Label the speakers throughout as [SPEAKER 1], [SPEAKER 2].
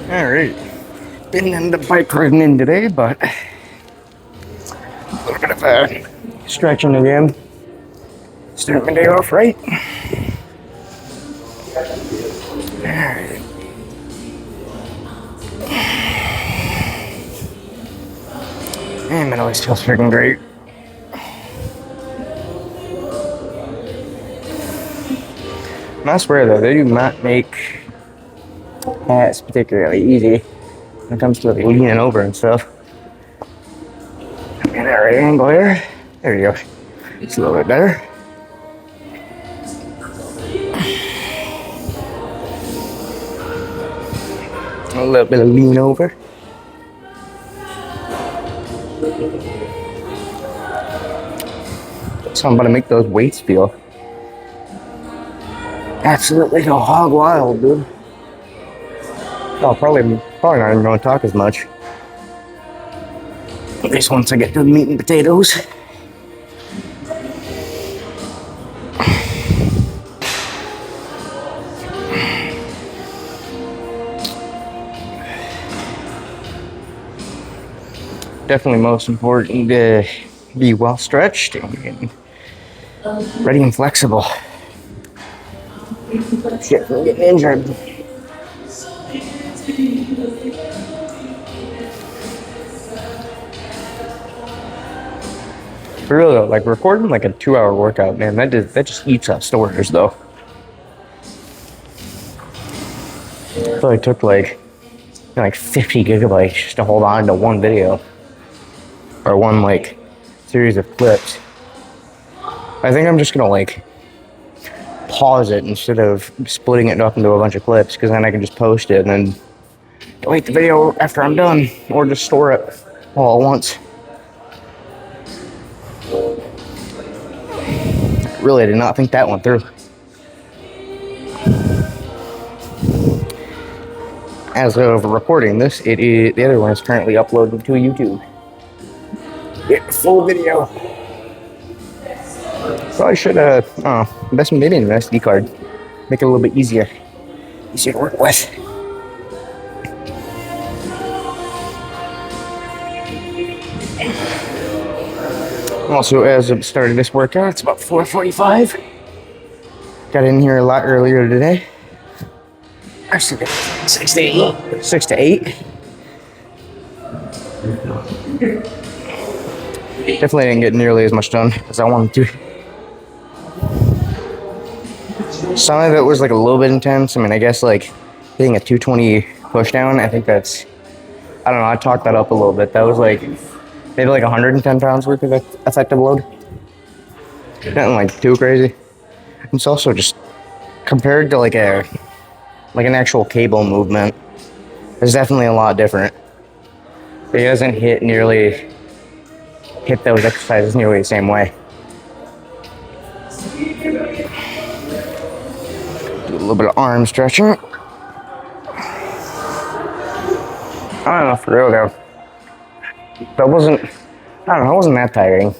[SPEAKER 1] Alright, been in the bike riding in today, but a little bit of stretching again. Start my day off right. Alright. Man, that always feels freaking great. And I swear though, they do not make hats particularly easy when it comes to like leaning over and stuff. Get that right angle here. There you go. It's a little bit better. A little bit of lean over. So I'm gonna make those weights feel absolutely no hog wild, dude. Oh, probably not even gonna talk as much. At least once I get to the meat and potatoes. Definitely most important to be well stretched and ready and flexible. Shit from getting injured. For real though, like recording like a 2-hour workout, man, that just eats up storage though. I feel like it took like 50 gigabytes just to hold on to one video. Or one like series of clips. I think I'm just gonna like pause it instead of splitting it up into a bunch of clips, because then I can just post it and then delete the video after I'm done, or just store it all at once. Really did not think that one through. As of recording this, the other one is currently uploaded to YouTube. Get full video. Probably should invest maybe in an SD card. Make it a little bit easier to work with. Also, as of starting this workout, it's about 4:45. Got in here a lot earlier today. Actually, 6 to 8. 6 to 8. Definitely didn't get nearly as much done as I wanted to. Some of it was like a little bit intense. I mean, I guess like hitting a 220 push down, I think that's, I don't know, I talked that up a little bit. That was like maybe like 110 pounds worth of effective load. Nothing like too crazy. It's also just compared to like an actual cable movement, it's definitely a lot different. It doesn't hit those exercises nearly the same way. Do a little bit of arm stretching. I don't know, for real though. That wasn't that tiring.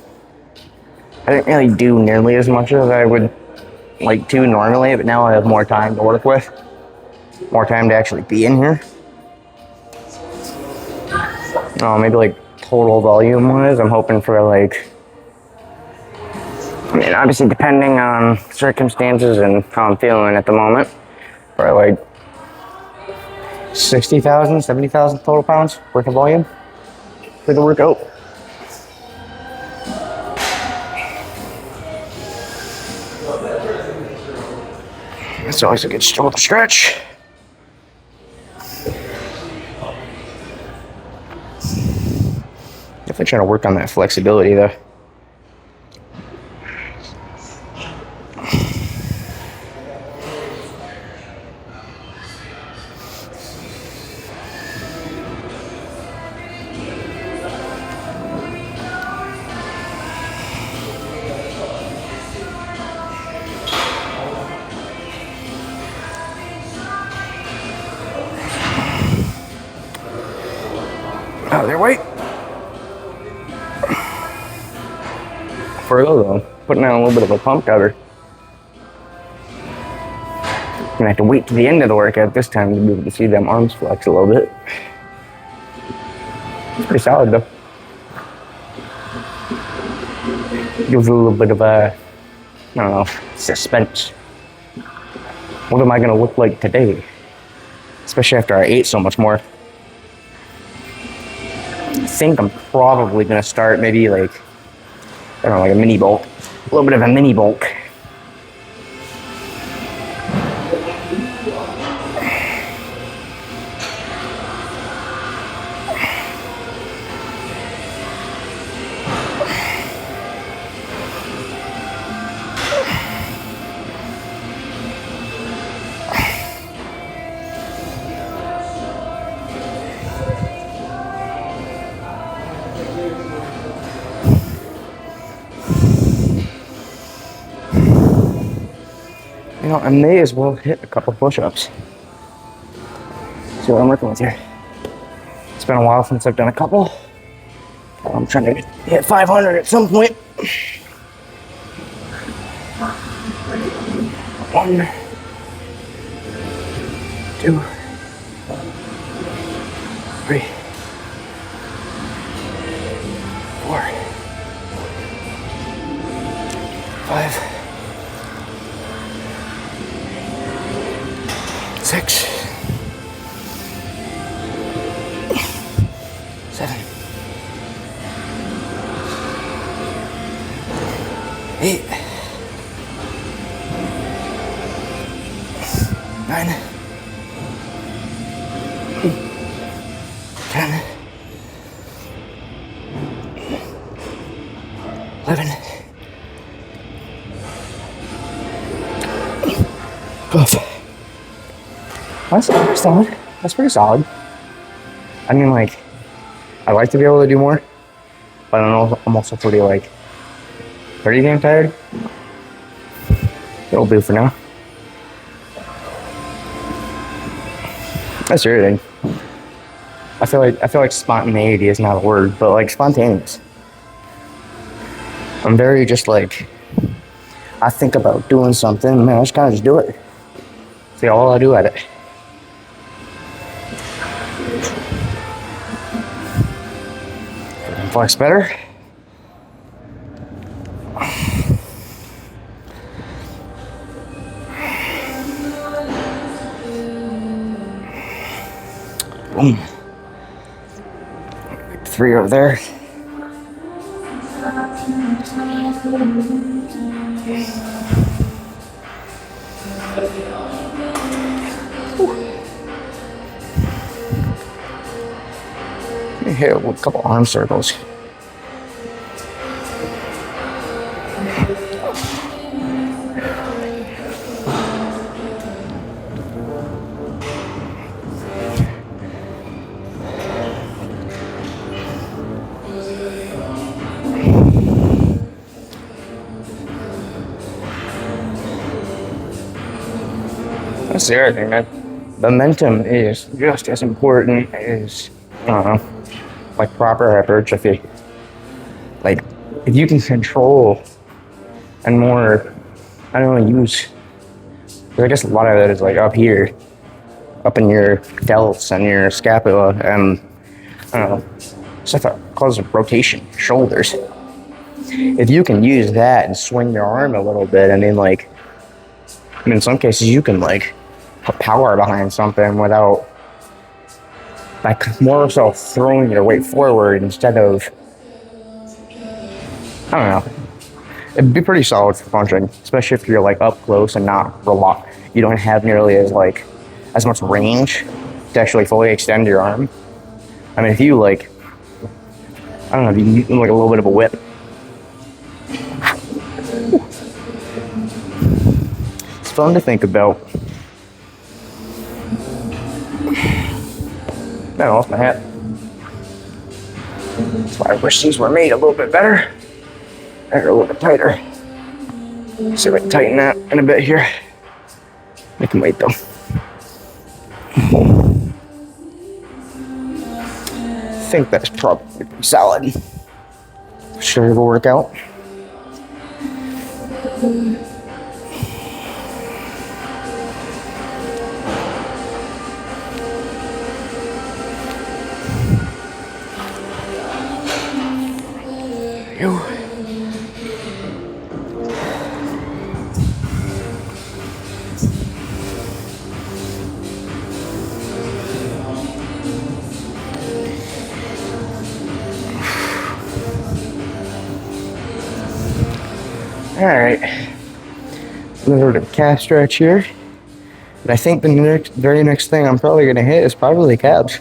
[SPEAKER 1] I didn't really do nearly as much as I would like to normally, but now I have more time to work with. More time to actually be in here. Maybe like total volume wise, I'm hoping for like, I mean, obviously depending on circumstances and how I'm feeling at the moment, probably like 60,000, 70,000 total pounds worth of volume for the workout. That's always a good shoulder stretch. Definitely trying to work on that flexibility though. Oh, their weight. For those though, putting on a little bit of a pump cover. gonna have to wait to the end of the workout this time to be able to see them arms flex a little bit. It's pretty solid though. Gives a little bit of a, I don't know, suspense. What am I gonna look like today? Especially after I ate so much more. I think I'm probably gonna start maybe like, I don't know, like a mini bulk. A little bit of a mini bulk. You know, I may as well hit a couple push-ups. See what I'm working with here. It's been a while since I've done a couple. I'm trying to hit 500 at some point. 1, 2, 3, 4, 5, 6, 7, 8, 9, 10, 11, 12. That's pretty solid. That's pretty solid. I mean, like, I'd like to be able to do more, but I'm also pretty, like, pretty damn tired. It'll do for now. That's irritating. I feel like spontaneity is not a word, but like spontaneous. I'm very just like, I think about doing something, man, I just kind of just do it. See all I do at it. Flex better. Boom. 3 over there. Let me hit it with a couple arm circles. That's the other thing, that momentum is just as important as, I don't know, like proper hypertrophy. Like, if you can control and more, I don't know, use, I guess a lot of that is like up here, up in your delts and your scapula, and I don't know, stuff that causes rotation, shoulders. If you can use that and swing your arm a little bit, and then like, I mean, in some cases you can like put power behind something without, like, more so throwing your weight forward instead of, I don't know. It'd be pretty solid for punching, especially if you're like up close and not relock. You don't have nearly as much range to actually fully extend your arm. I mean, if you like, I don't know, if you need like a little bit of a whip. It's fun to think about. Man, I lost my hat. That's why I wish these were made a little bit better. They're a little bit tighter. See if I can tighten that in a bit here. Make them wait though. I think that's probably pretty solid. Sure, it'll work out. Ew. All right, another calf stretch here. And I think the very next thing I'm probably gonna hit is probably calves.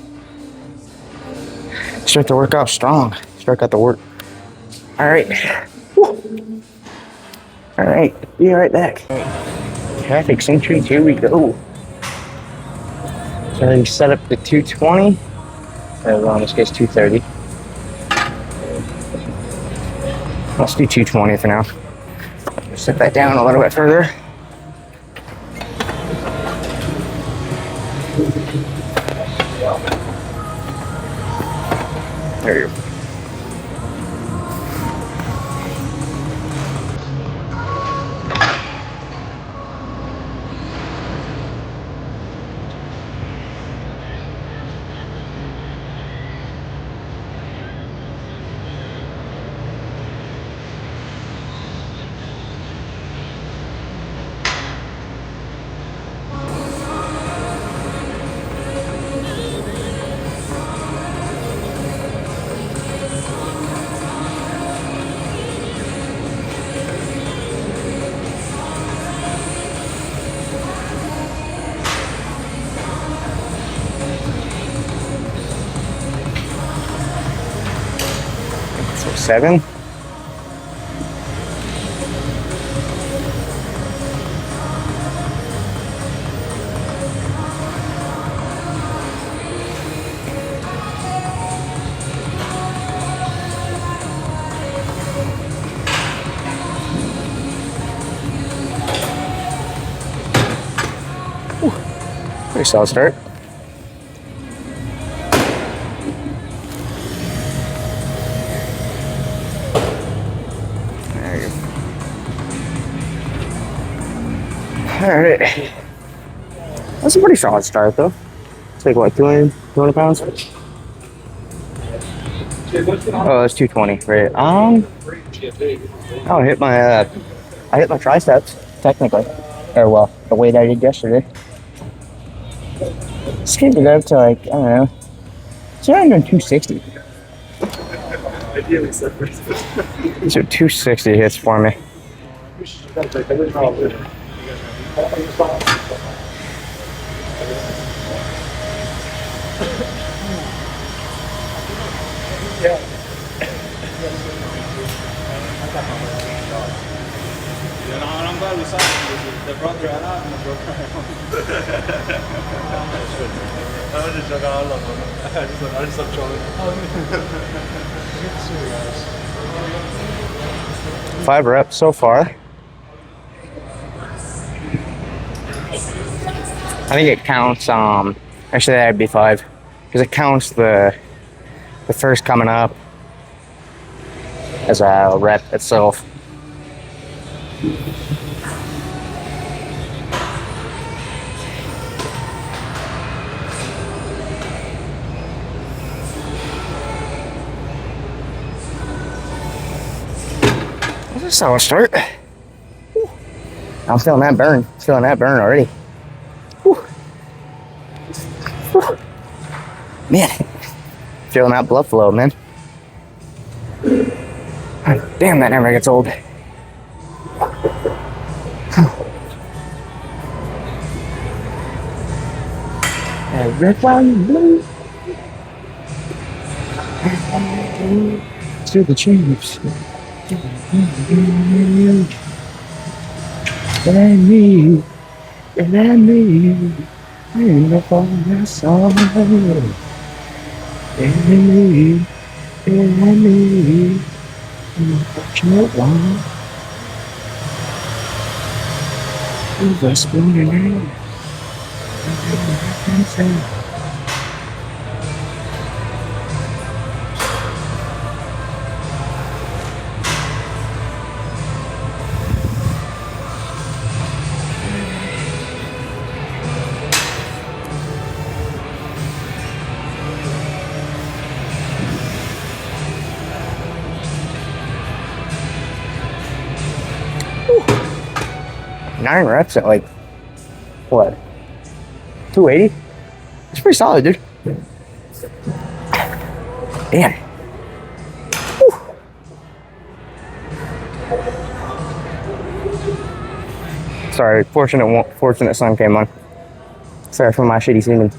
[SPEAKER 1] Start the workout strong. Start out the work. All right. Woo. All right, be right back. Calf extensions, here we go. So I set up the 220. Well, in this case, 230. Let's do 220 for now. Set that down a little bit further. There you go. So 7. Pretty solid start. There you go. All right. That's a pretty solid start, though. It's like what, 200 pounds? Oh, that's 220, right? I hit my triceps technically, or well, the weight I did yesterday. Just can't get up to like, I don't know, it's around 260. So 260 hits for me.
[SPEAKER 2] I'm glad we saw it. The front ran out and the broke ran out. I was just joking. I love them. I just stopped trolling. Good to see you guys.
[SPEAKER 1] 5 reps so far. I think it counts, actually that'd be 5. Because it counts the first coming up as a rep itself. That's a solid start. Whew. I'm feeling that burn. Feeling that burn already. Whew. Whew. Man, feeling that blood flow, man. Damn, that never gets old. Red, white, and blue. To the Chiefs. And me. In the falling song. And me. Unfortunate one. You was born in 9 reps at like, what? 280? It's pretty solid, dude. Damn. Whew. Sorry, fortunate sun came on. Sorry for my shitty semen.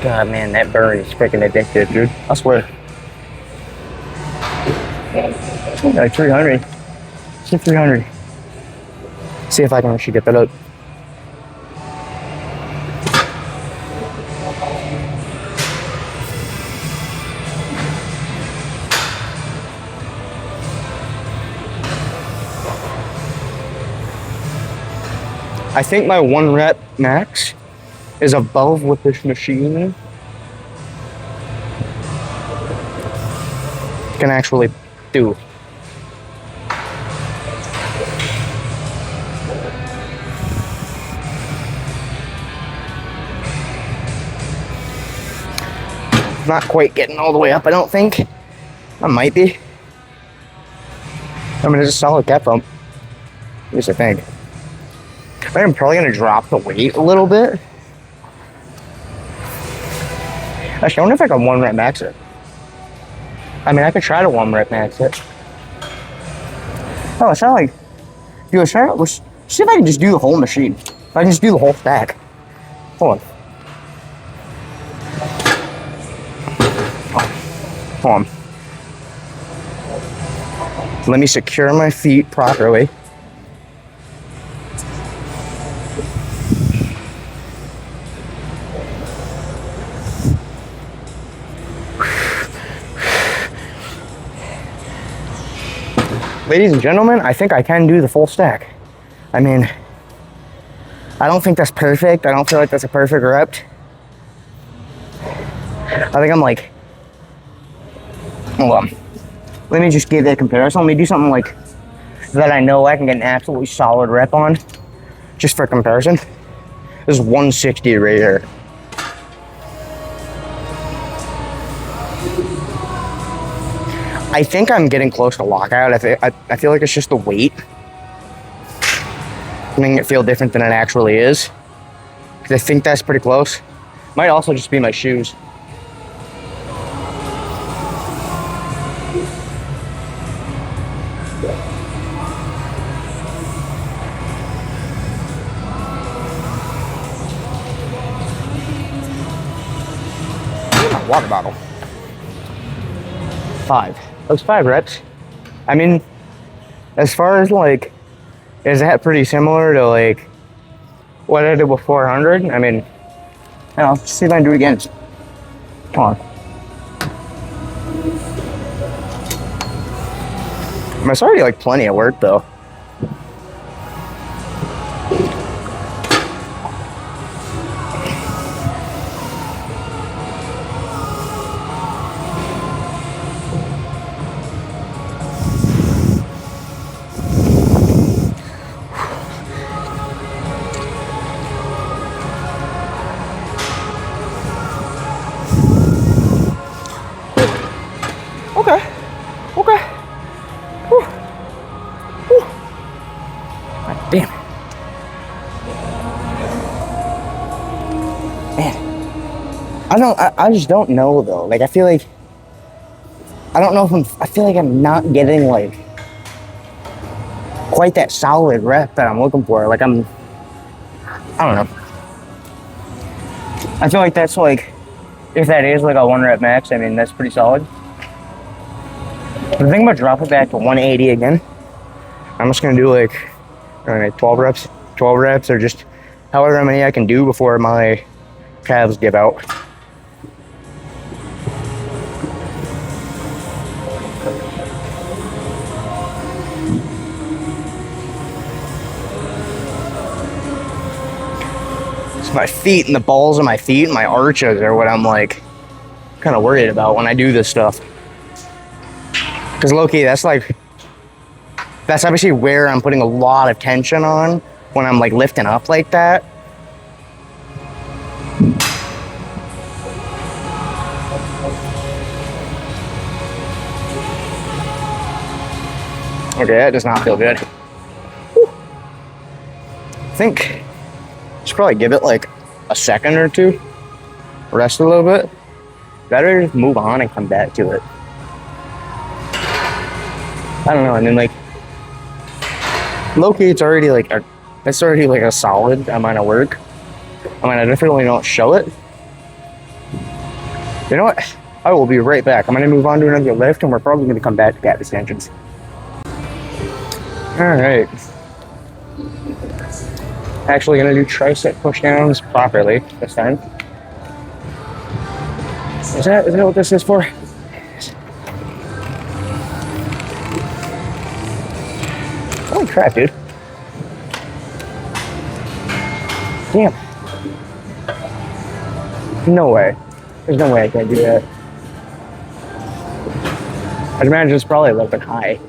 [SPEAKER 1] God, man, that burn is freaking addictive, dude. I swear. Like 300. See 300. See if I can actually get that up. I think my 1 rep max is above what this machine can actually do. Not quite getting all the way up, I don't think. I might be. I mean, it's a solid cap pump. At least I think. I think I'm probably gonna drop the weight a little bit. Actually, I wonder if I can 1 rep max it. I mean, I could try to 1 rep max it. Oh, it's not like, dude, let's see if I can just do the whole machine. If I can just do the whole stack. Hold on. Hold on. Let me secure my feet properly. Ladies and gentlemen, I think I can do the full stack. I mean, I don't think that's perfect. I don't feel like that's a perfect rep. I think I'm like, hold on. Let me just give it a comparison. Let me do something like that I know I can get an absolutely solid rep on, just for comparison. This is 160 right here. I think I'm getting close to lockout. I feel like it's just the weight making it feel different than it actually is. Because I think that's pretty close. Might also just be my shoes. Where's my water bottle? 5. Those 5 reps. I mean, as far as like, is that pretty similar to like what I did with 400? I mean, let's see if I can do it again. Come on. I mean, it's already like plenty of work though. Damn. Man. I just don't know though. Like I feel like I don't know if I feel like I'm not getting like quite that solid rep that I'm looking for. Like I don't know. I feel like that's like, if that is like a 1 rep max, I mean that's pretty solid. But the thing about dropping back to 180 again, I'm just gonna do like 12 reps. 12 reps or just however many I can do before my calves give out. It's my feet and the balls of my feet and my arches are what I'm like kind of worried about when I do this stuff. Because low-key, that's obviously where I'm putting a lot of tension on when I'm like lifting up like that. Okay, that does not feel good. Whew. I think I should probably give it like a second or two. Rest a little bit. Better just move on and come back to it. I don't know. I mean, like, low-key, it's already like a solid amount of work. I mean, I definitely don't show it. You know what? I will be right back. I'm gonna move on to another lift, and we're probably gonna come back to calf extensions. All right. Actually, gonna do tricep pushdowns properly this time. Is that what this is for? Holy crap, dude. Damn. No way. There's no way I can't do that. I'd imagine it's probably a little bit high.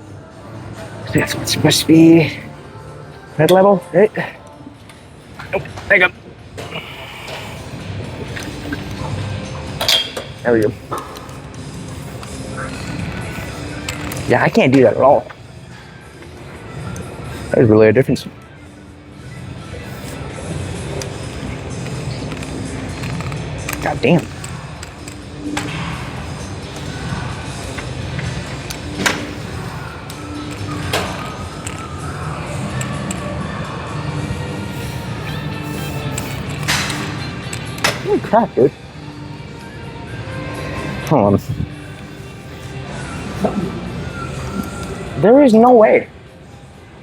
[SPEAKER 1] That's what's supposed to be mid level, right? Nope, there you go. There we go. Yeah, I can't do that at all. There's really a difference. God damn. Holy crap, dude. Hold on. There is no way.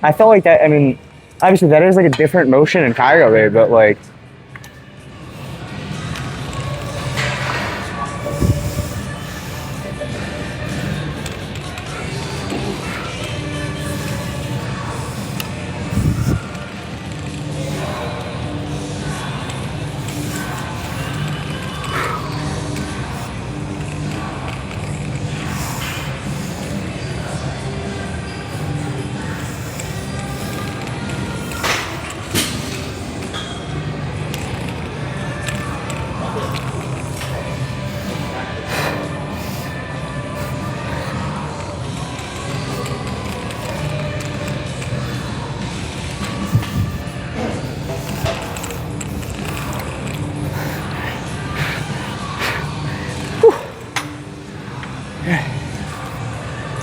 [SPEAKER 1] I felt like that, I mean, obviously that is like a different motion in cargo rate, but like,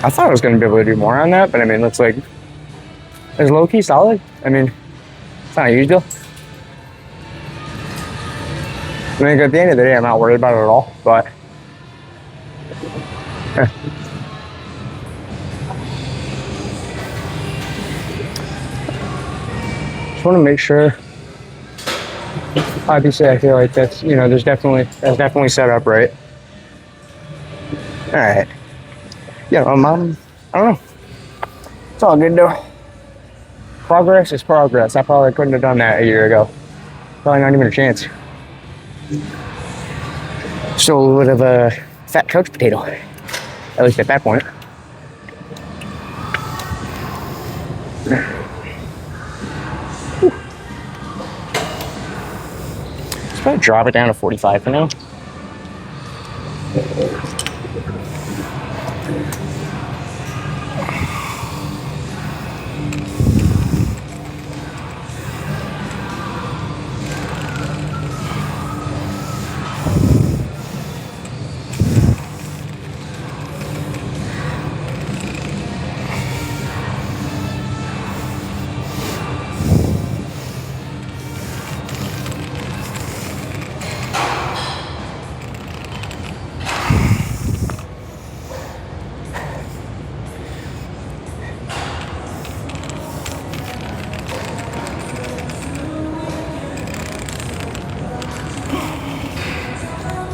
[SPEAKER 1] I thought I was going to be able to do more on that, but I mean, looks like it's low-key solid. I mean, it's not a huge deal. I mean, at the end of the day, I'm not worried about it at all, but just want to make sure. Obviously, I feel like that's, you know, that's definitely set up right. All right. Yeah, I don't know. It's all good though. Progress is progress. I probably couldn't have done that a year ago. Probably not even a chance. Still a little bit of a fat couch potato, at least at that point. Let's probably drop it down to 45 for now.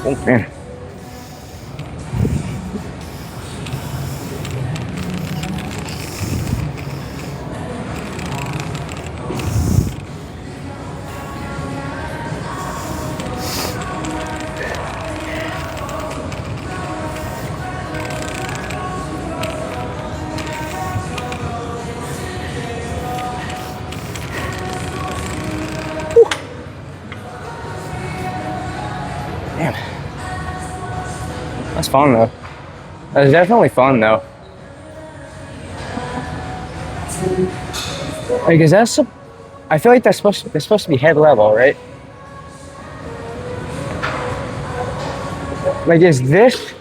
[SPEAKER 1] Oh man. Damn. That's fun though. That's definitely fun though. Like, is that? I feel like that's supposed to be head level, right? Like, is this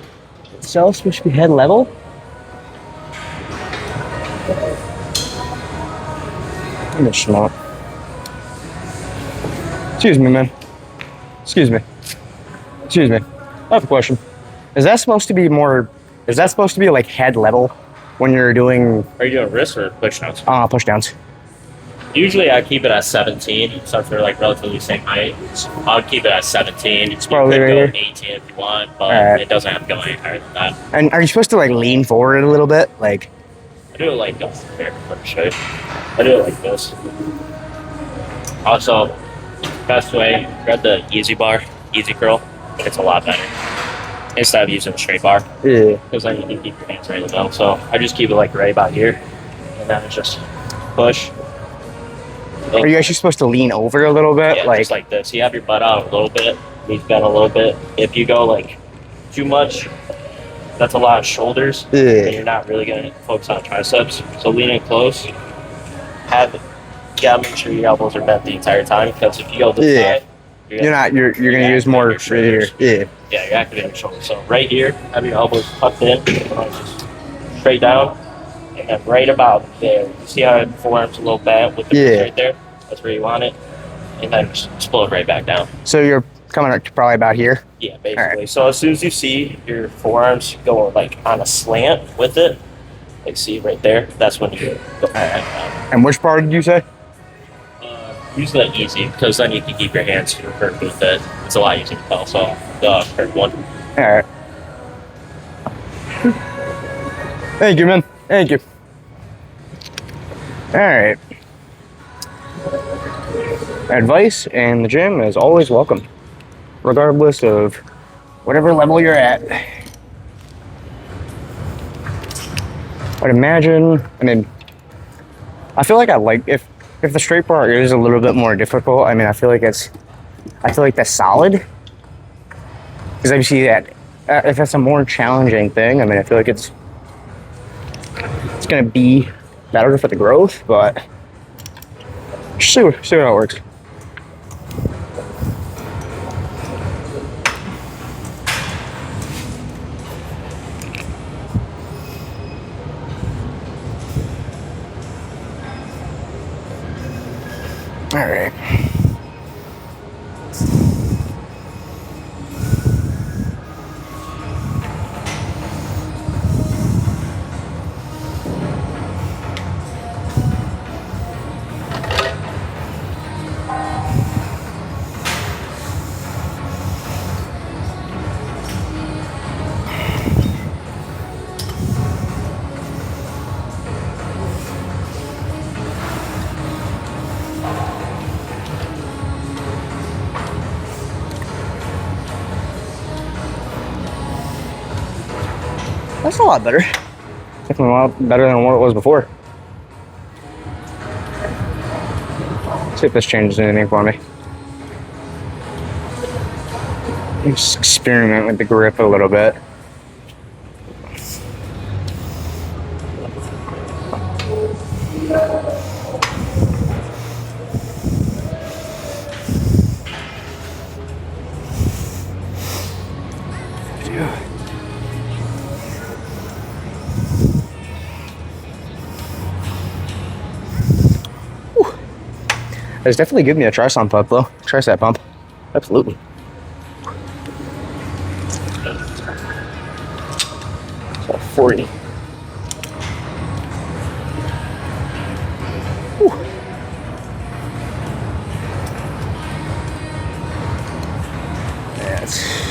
[SPEAKER 1] cell supposed to be head level? It's not. Excuse me, man. Excuse me. Excuse me. I have a question. Is that supposed to be more? Is that supposed to be like head level when you're doing
[SPEAKER 3] Are you doing wrist or push downs?
[SPEAKER 1] push downs?
[SPEAKER 3] Usually I keep it at 17, so if they're like relatively the same height, I would keep it at 17. You
[SPEAKER 1] probably
[SPEAKER 3] could
[SPEAKER 1] right
[SPEAKER 3] go
[SPEAKER 1] here.
[SPEAKER 3] 18 if you want, but
[SPEAKER 1] Alright.
[SPEAKER 3] it doesn't have to go any higher than that.
[SPEAKER 1] And are you supposed to like lean forward a little bit? Like,
[SPEAKER 3] I do it like this. Here, let me show you. I do it like this. Also, best way, grab the easy bar, easy curl, it's a lot better. Instead of using a straight bar.
[SPEAKER 1] yeah.
[SPEAKER 3] Because then you can keep your hands right in the middle. So I just keep it like right about here. And then it's just push.
[SPEAKER 1] Are you actually supposed to lean over a little bit?
[SPEAKER 3] Yeah, just like this. You have your butt out a little bit, knees bent a little bit. If you go like too much, that's a lot of shoulders.
[SPEAKER 1] Yeah.
[SPEAKER 3] And you're not really going to focus on triceps. So lean in close. You gotta make sure your elbows are bent the entire time, because if you go this side,
[SPEAKER 1] you're gonna use more
[SPEAKER 3] your shoulders.
[SPEAKER 1] here.
[SPEAKER 3] Yeah, you're activating your shoulders. So right here, have your elbows tucked in, and then just straight down, and then right about there. You see how the forearm's a little bent with the wrist right there? That's where you want it. And then just pull it right back down.
[SPEAKER 1] So you're coming up to probably about here?
[SPEAKER 3] Yeah, basically. So as soon as you see your forearms going like on a slant with it, like see right there, that's when you go back down.
[SPEAKER 1] And which part did you say?
[SPEAKER 3] Use that easy, because then you can keep your hands curved with it. It's a lot easier to tell. So the curved one.
[SPEAKER 1] All right. Thank you, man. Thank you. All right. Advice in the gym is always welcome, regardless of whatever level you're at. I'd imagine. I mean, I feel like if the straight bar is a little bit more difficult. I mean, I feel like that's solid. Because I see that if that's a more challenging thing, I mean, I feel like it's gonna be better for the growth, but see how it works. All right. That's a lot better. Definitely a lot better than what it was before. Let's see if this changes anything for me. Just experiment with the grip a little bit. It's definitely giving me a tricep pump though. Tricep pump. Absolutely. So 40. Whew. Yes.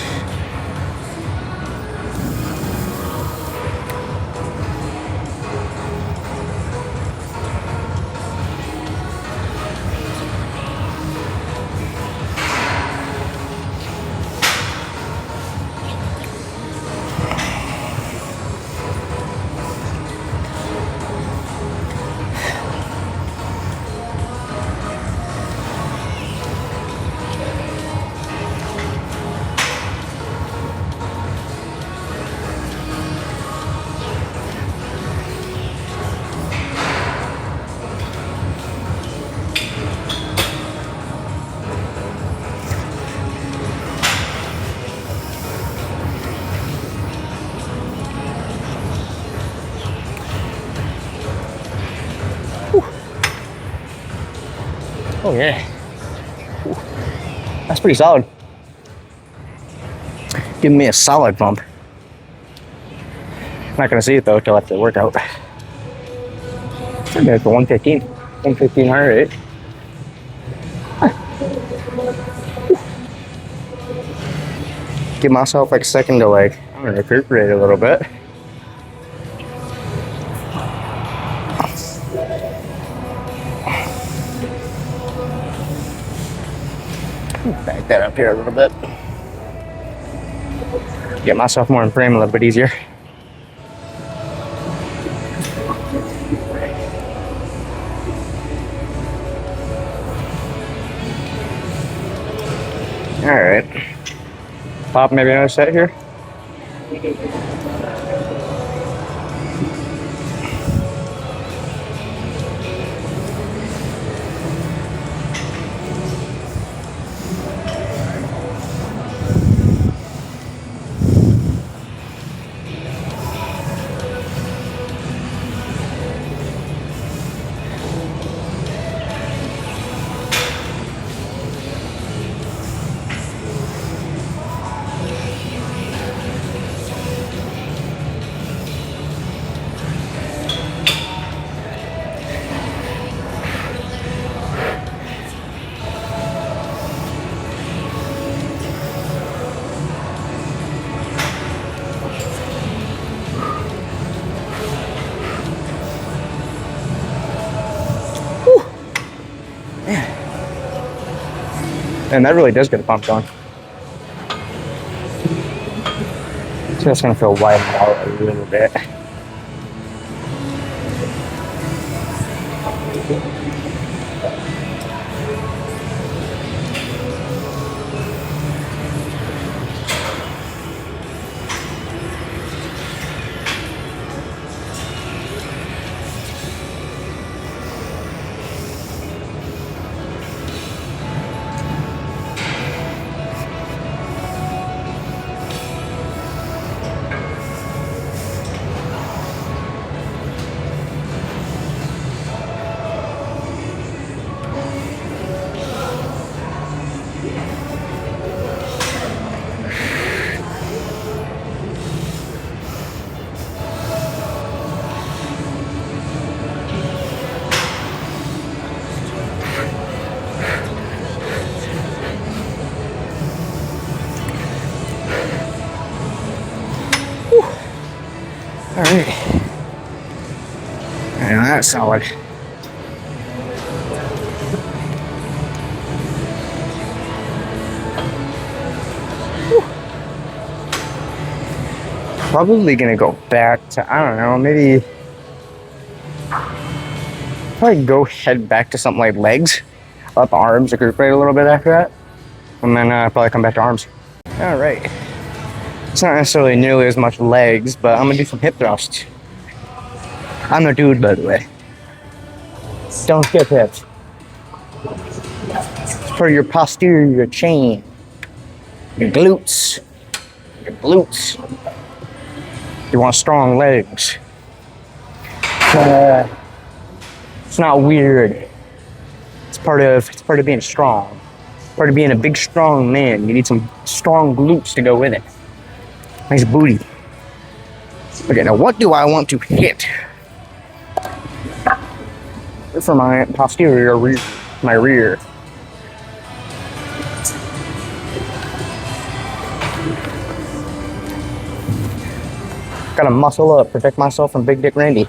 [SPEAKER 1] Oh yeah. Ooh, that's pretty solid. Give me a solid bump. Not gonna see it though till after the workout. I'm at the 115. 115 heart rate. Give myself like a second to like, I'm gonna recuperate a little bit. Back that up here a little bit. Get myself more in frame a little bit easier. Alright. Pop maybe another set here. And that really does get a pump going. So that's gonna feel widened out a little bit. All right. And that's solid. Probably gonna go back to, I don't know, maybe probably go head back to something like legs, up arms, recuperate a little bit after that, and then probably come back to arms. All right. It's not necessarily nearly as much legs, but I'm gonna do some hip thrusts. I'm the dude, by the way. Don't skip hips. It's for your posterior chain, your glutes, your glutes. You want strong legs. It's not weird. It's part of being strong. Part of being a big, strong man. You need some strong glutes to go with it. Nice booty. Okay, now what do I want to hit? For my posterior rear, my rear. Gotta muscle up, protect myself from Big Dick Randy.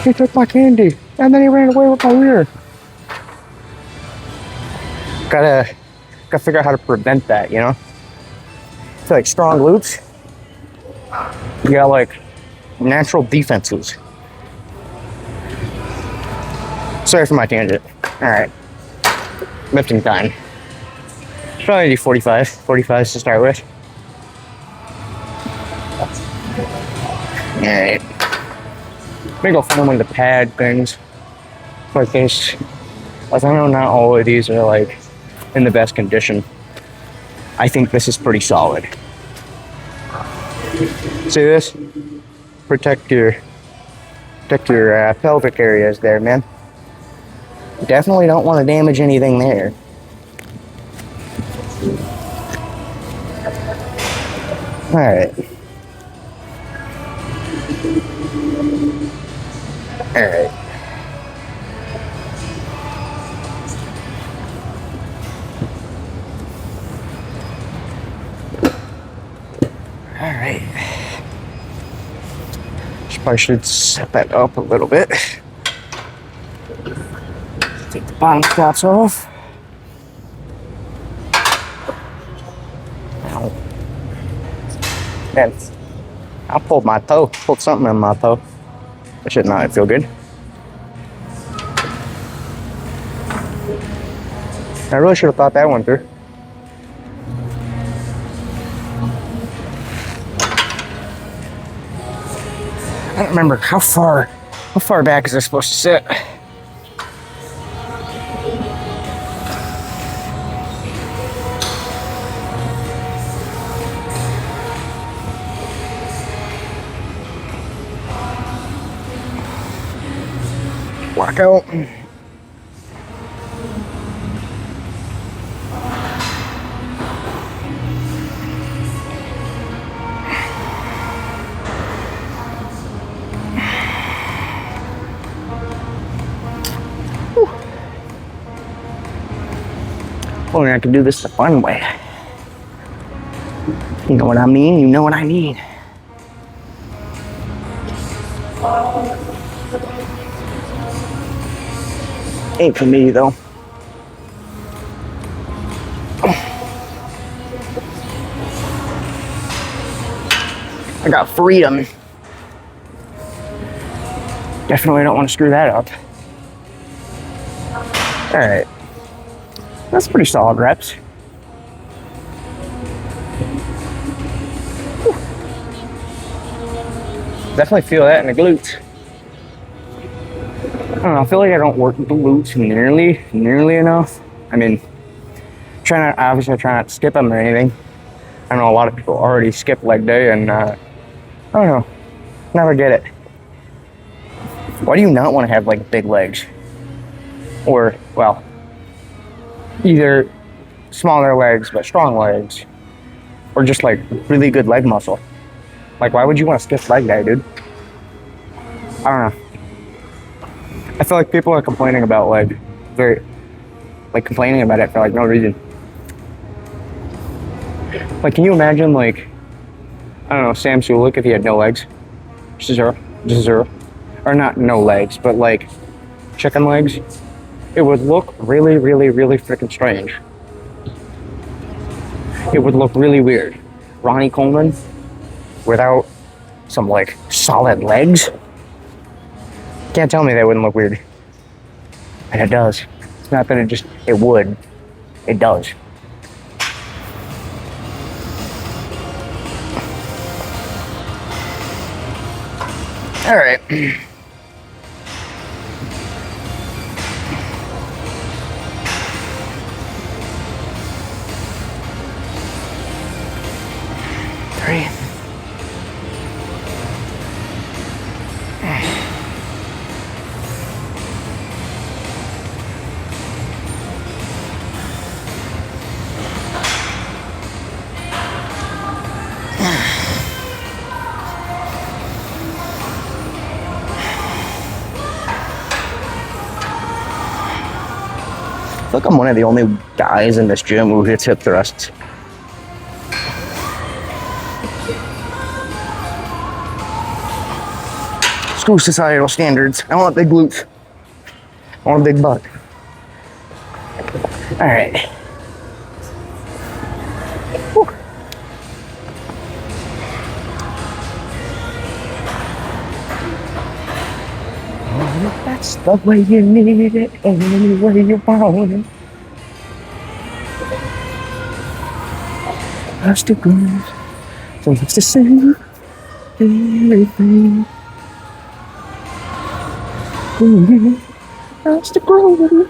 [SPEAKER 1] He took my candy, and then he ran away with my rear. Gotta figure out how to prevent that, you know? It's like strong glutes. You got like natural defenses. Sorry for my tangent. All right, lifting time. Probably do 45 to start with. All right. Maybe go find one of the pad things like this. Like I know not all of these are like in the best condition. I think this is pretty solid. See this? Protect your Protect your pelvic areas there, man. Definitely don't want to damage anything there. Alright. Alright. Alright. Probably should set that up a little bit. Take the bottom straps off. Ow. Man, I pulled my toe. Pulled something in my toe. That should not feel good. I really should have thought that one through. I don't remember how far back is this supposed to sit? Walk out. Only I can do this the fun way. You know what I mean? You know what I mean. Ain't for me though. I got freedom. Definitely don't want to screw that up. Alright. That's pretty solid reps. Whew. Definitely feel that in the glutes. I don't know, I feel like I don't work the glutes nearly enough. I mean, obviously I try not to skip them or anything. I know a lot of people already skip leg day and I don't know, never get it. Why do you not want to have like big legs? Or, well, either smaller legs but strong legs, or just like really good leg muscle. Like, why would you want to skip leg day, dude? I don't know. I feel like people are complaining about complaining about it for like no reason. Like, can you imagine like, I don't know, Sam Sulik if he had no legs? Just zero. Or not no legs, but like chicken legs. It would look really freaking strange. It would look really weird. Ronnie Coleman without some like solid legs. Can't tell me that wouldn't look weird. And it does. It's not that it would. It does. All right. 3. I feel like I'm one of the only guys in this gym who hits hip thrusts. Screw societal standards. I want big glutes. I want a big butt. Alright. That's the way you need it, any way you want it. That's the groove, so it's the same, everything. That's the groove,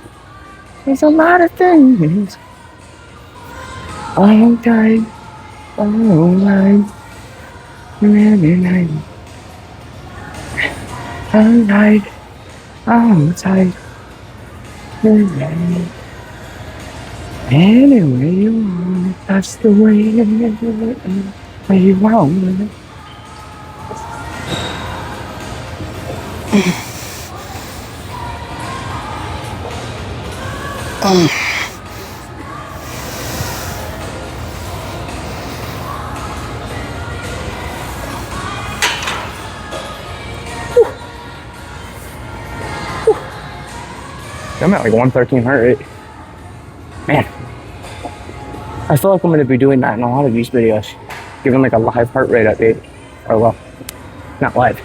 [SPEAKER 1] there's a lot of things. All day, all night, every night. I'm tight. I'm tight. Anyway you want it, that's the way you want it. I'm at like 113 heart rate. Man, I feel like I'm going to be doing that in a lot of these videos. Giving like a live heart rate update. Or well, not live.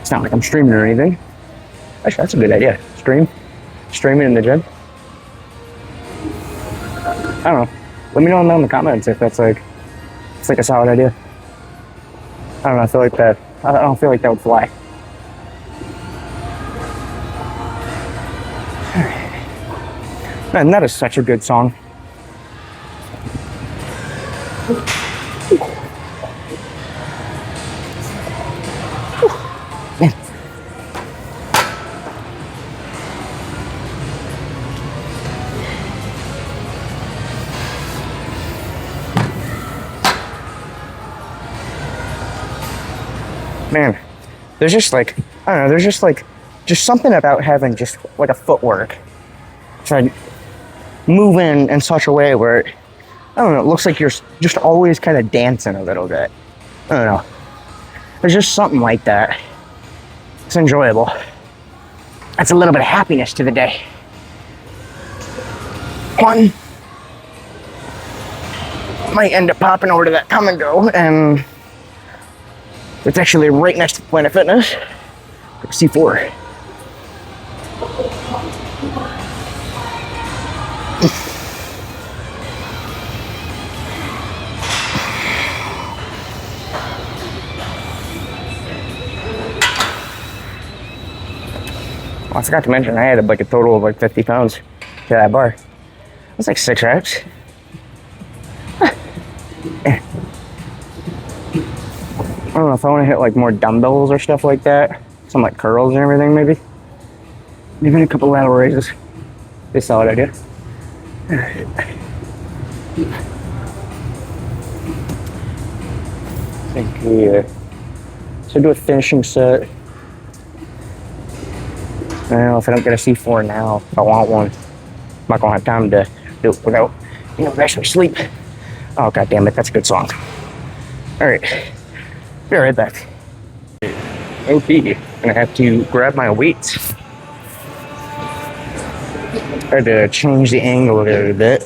[SPEAKER 1] It's not like I'm streaming or anything. Actually, that's a good idea. Streaming in the gym. I don't know. Let me know in the comments if that's like, it's like a solid idea. I don't know, I feel like that, I don't feel like that would fly. Man, that is such a good song. Man. Man, there's just like, I don't know, there's just like, just something about having just like a footwork. To move in such a way where, I don't know, it looks like you're just always kind of dancing a little bit. I don't know. There's just something like that. It's enjoyable. That's a little bit of happiness to the day. One might end up popping over to that Come and Go, and it's actually right next to Planet Fitness. C4. I forgot to mention I had like a total of like 50 pounds to that bar. That's like 6 reps. I don't know if I want to hit like more dumbbells or stuff like that. Some like curls and everything maybe. Even a couple lateral raises. Be a solid idea. I think we should do a finishing set. I don't know if I don't get a C4 now, if I want one. I'm not gonna have time to do it without, actually sleep. Oh, god damn it, that's a good song. Alright, be right back. Okay, gonna have to grab my weights. I had to change the angle a little bit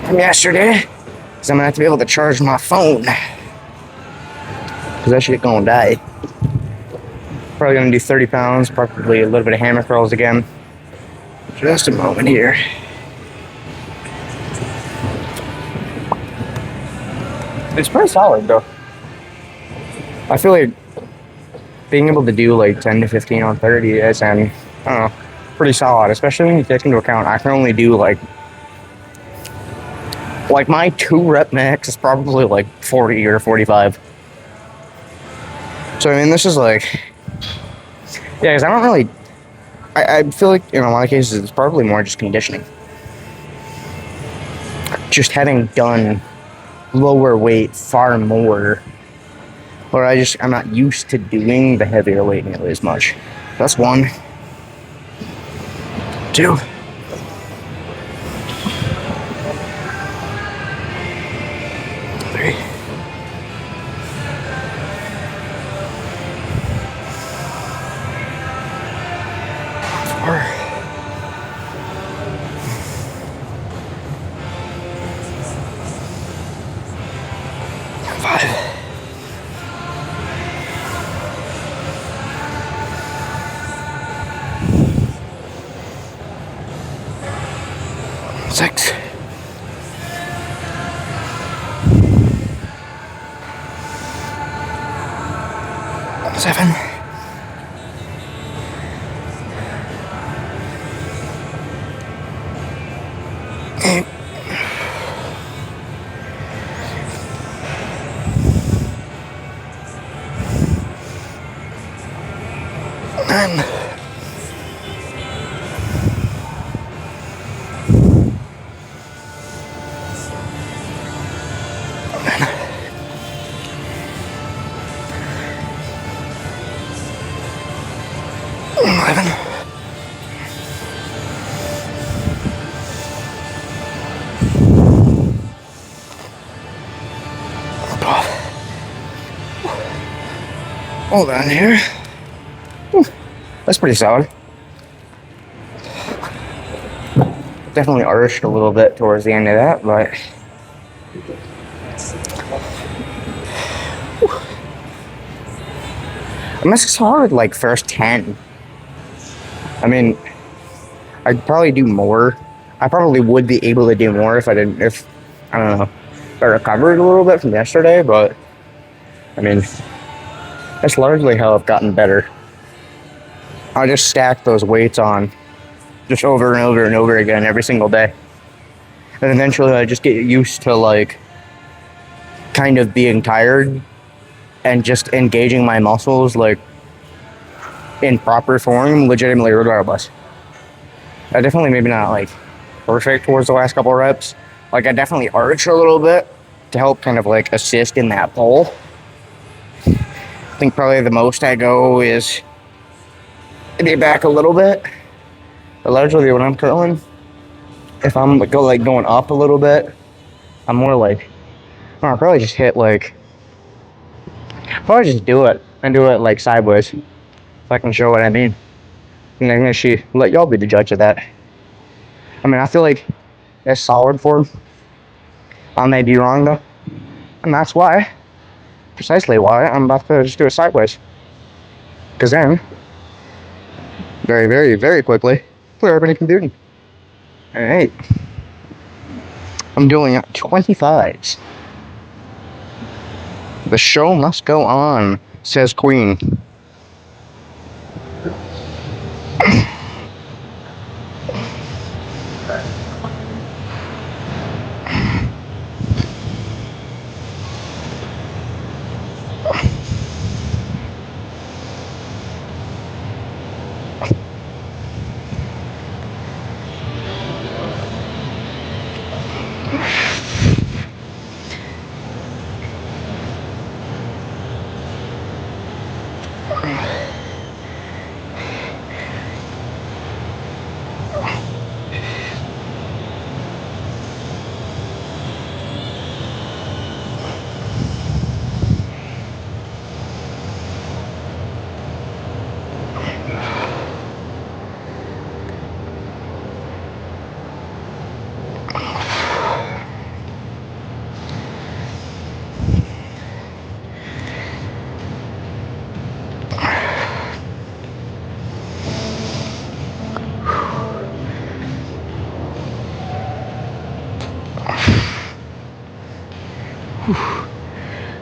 [SPEAKER 1] from yesterday, because I'm gonna have to be able to charge my phone. Because that shit gonna die. Probably gonna do 30 pounds, probably a little bit of hammer curls again. Just a moment here. It's pretty solid though. I feel like being able to do like 10 to 15 on 30 is, and I don't know, pretty solid, especially when you take into account I can only do like my 2 rep max is probably like 40 or 45. So I mean, this is like, yeah, because I don't really, I feel like in a lot of cases it's probably more just conditioning. Just having done lower weight far more, or I'm not used to doing the heavier weight nearly as much. That's 1, 2. 3. 4. 5. 6. 7. 8. 9. And 11. 12. Hold on here. That's pretty solid. Definitely arched a little bit towards the end of that, but I must have hard like first 10. I mean, I'd probably do more. I probably would be able to do more if I didn't, if, I don't know, if I recovered a little bit from yesterday, but I mean, that's largely how I've gotten better. I just stack those weights on just over and over and over again every single day. And eventually I just get used to like kind of being tired and just engaging my muscles like in proper form, legitimately regardless. I definitely maybe not like perfect towards the last couple of reps. Like I definitely arch a little bit to help kind of like assist in that pull. I think probably the most I go is maybe back a little bit. But largely when I'm curling, if I'm going up a little bit, I'm more like, I'll probably just hit like, probably just do it and do it like sideways, if I can show what I mean. And I'm gonna let y'all be the judge of that. I mean, I feel like that's solid form. I may be wrong though, and that's why, precisely why, I'm about to just do it sideways. Because then, very, very, very quickly, clear up any confusion. Alright. I'm doing 25s. The show must go on, says Queen.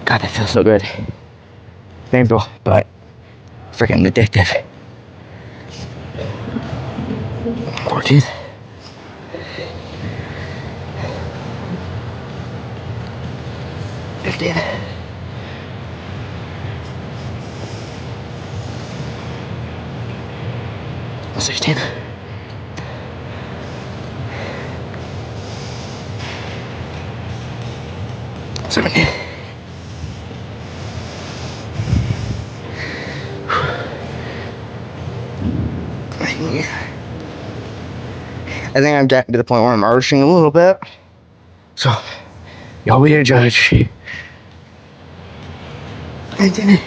[SPEAKER 1] God, that feels so good. Painful, but freaking addictive. 14. 15. 16. 17. I think I'm getting to the point where I'm arching a little bit. So, y'all be the judge. I did it.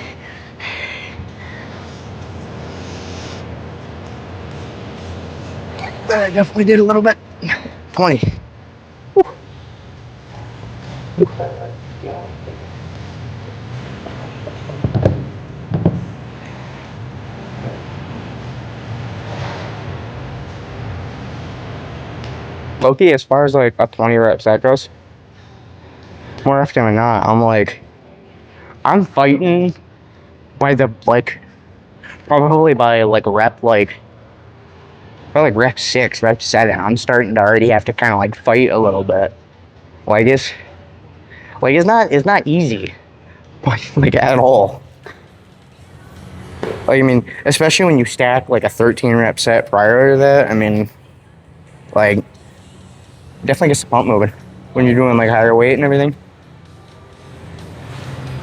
[SPEAKER 1] But I definitely did a little bit. 20. Loki, as far as like a 20 reps that goes, more often than not, I'm fighting by the, like, probably by like rep 6, rep 7. I'm starting to already have to kind of like fight a little bit. It's not easy, like at all. Like, I mean, especially when you stack like a 13 rep set prior to that. I mean, like, definitely gets the pump moving when you're doing like higher weight and everything.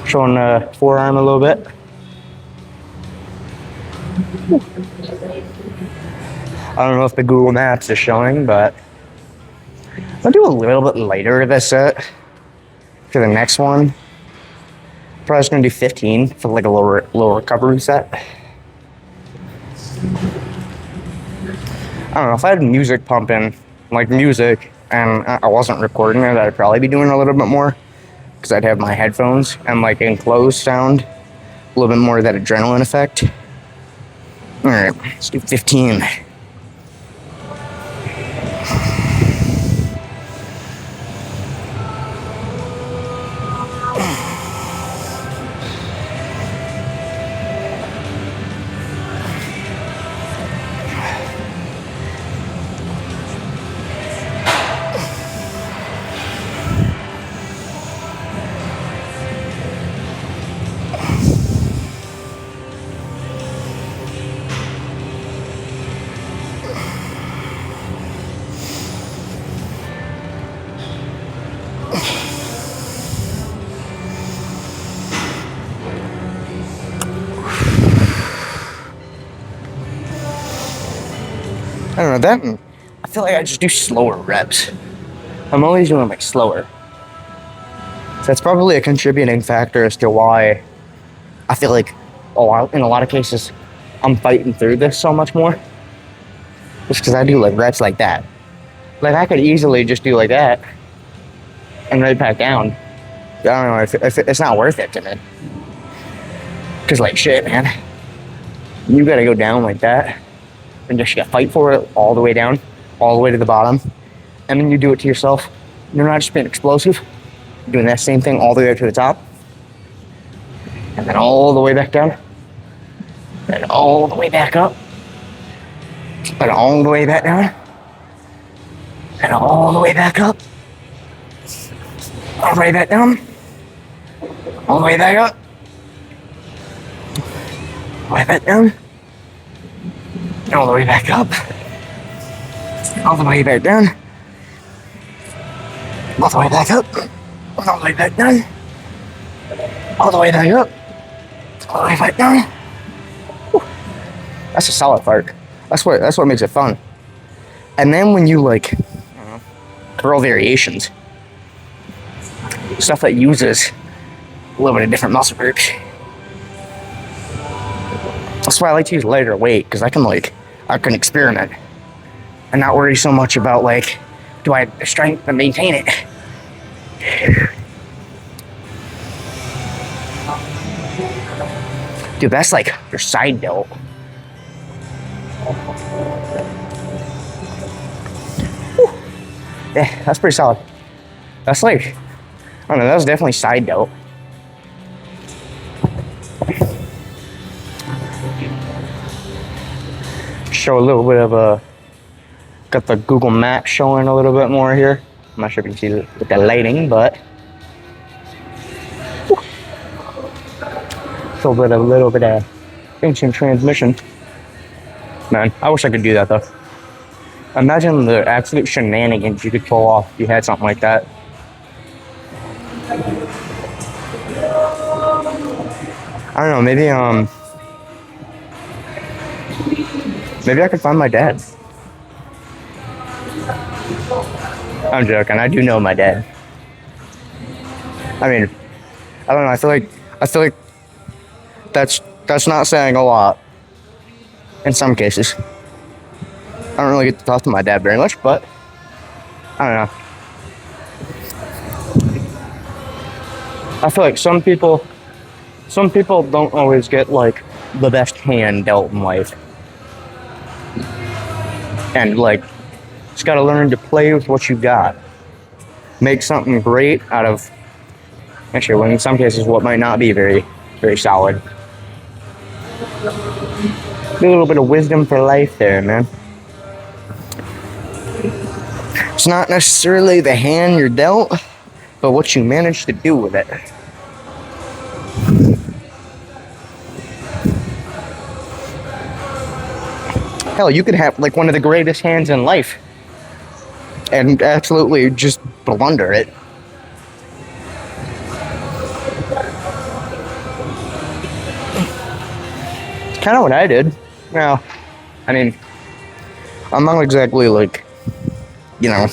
[SPEAKER 1] Showing the forearm a little bit. I don't know if the Google Maps is showing, but I'll do a little bit later this set for the next one. Probably just gonna do 15 for like a lower recovery set. I don't know, if I had music pumping, like music, and I wasn't recording it, I'd probably be doing a little bit more, because I'd have my headphones and like enclosed sound, a little bit more of that adrenaline effect. All right, let's do 15. I don't know, that, I feel like I just do slower reps. I'm always doing like slower. So that's probably a contributing factor as to why I feel like in a lot of cases I'm fighting through this so much more. Just because I do like reps like that. Like I could easily just do like that and right back down. I don't know, if it's not worth it to me. Because like shit, man. You gotta go down like that. And just fight for it all the way down, all the way to the bottom. And then you do it to yourself. You're not just being explosive. You're doing that same thing all the way up to the top. And then all the way back down. And all the way back up. And all the way back down. And all the way back up. All the way back down. All the way back up. All the way back down. All the way back up. All the way back down. All the way back up. All the way back down. All the way back up. All the way back down. Whew. That's a solid part. That's what makes it fun. And then when you like curl variations, stuff that uses a little bit of different muscle groups. That's why I like to use lighter weight, because I can experiment and not worry so much about like, do I have the strength to maintain it? Dude, that's like your side delt. Whew. Yeah, that's pretty solid. That's like, I don't know, that was definitely side delt. Show a little bit of got the Google Maps showing a little bit more here. I'm not sure if you can see with the lighting, but a little bit of ancient transmission. Man, I wish I could do that though. Imagine the absolute shenanigans you could pull off if you had something like that. I don't know, maybe I could find my dad. I'm joking. I do know my dad. I mean, I don't know. I feel like that's not saying a lot. In some cases, I don't really get to talk to my dad very much, but I don't know. I feel like some people don't always get like the best hand dealt in life. And like, just gotta learn to play with what you got. Make something great out of, actually, well, in some cases, what might not be very, very solid. A little bit of wisdom for life there, man. It's not necessarily the hand you're dealt, but what you manage to do with it. Hell, you could have like one of the greatest hands in life and absolutely just blunder it. It's kind of what I did. Now, I mean, I'm not exactly like, you know,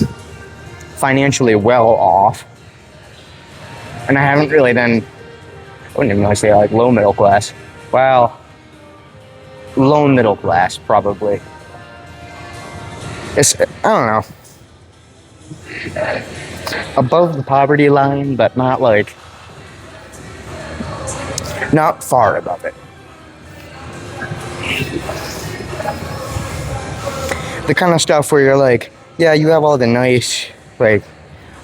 [SPEAKER 1] financially well off. And I haven't really been, I wouldn't even want to say like low middle class. Well, low middle class, probably. It's, I don't know. Above the poverty line, but not like, not far above it. The kind of stuff where you're like, yeah, you have all the nice, like,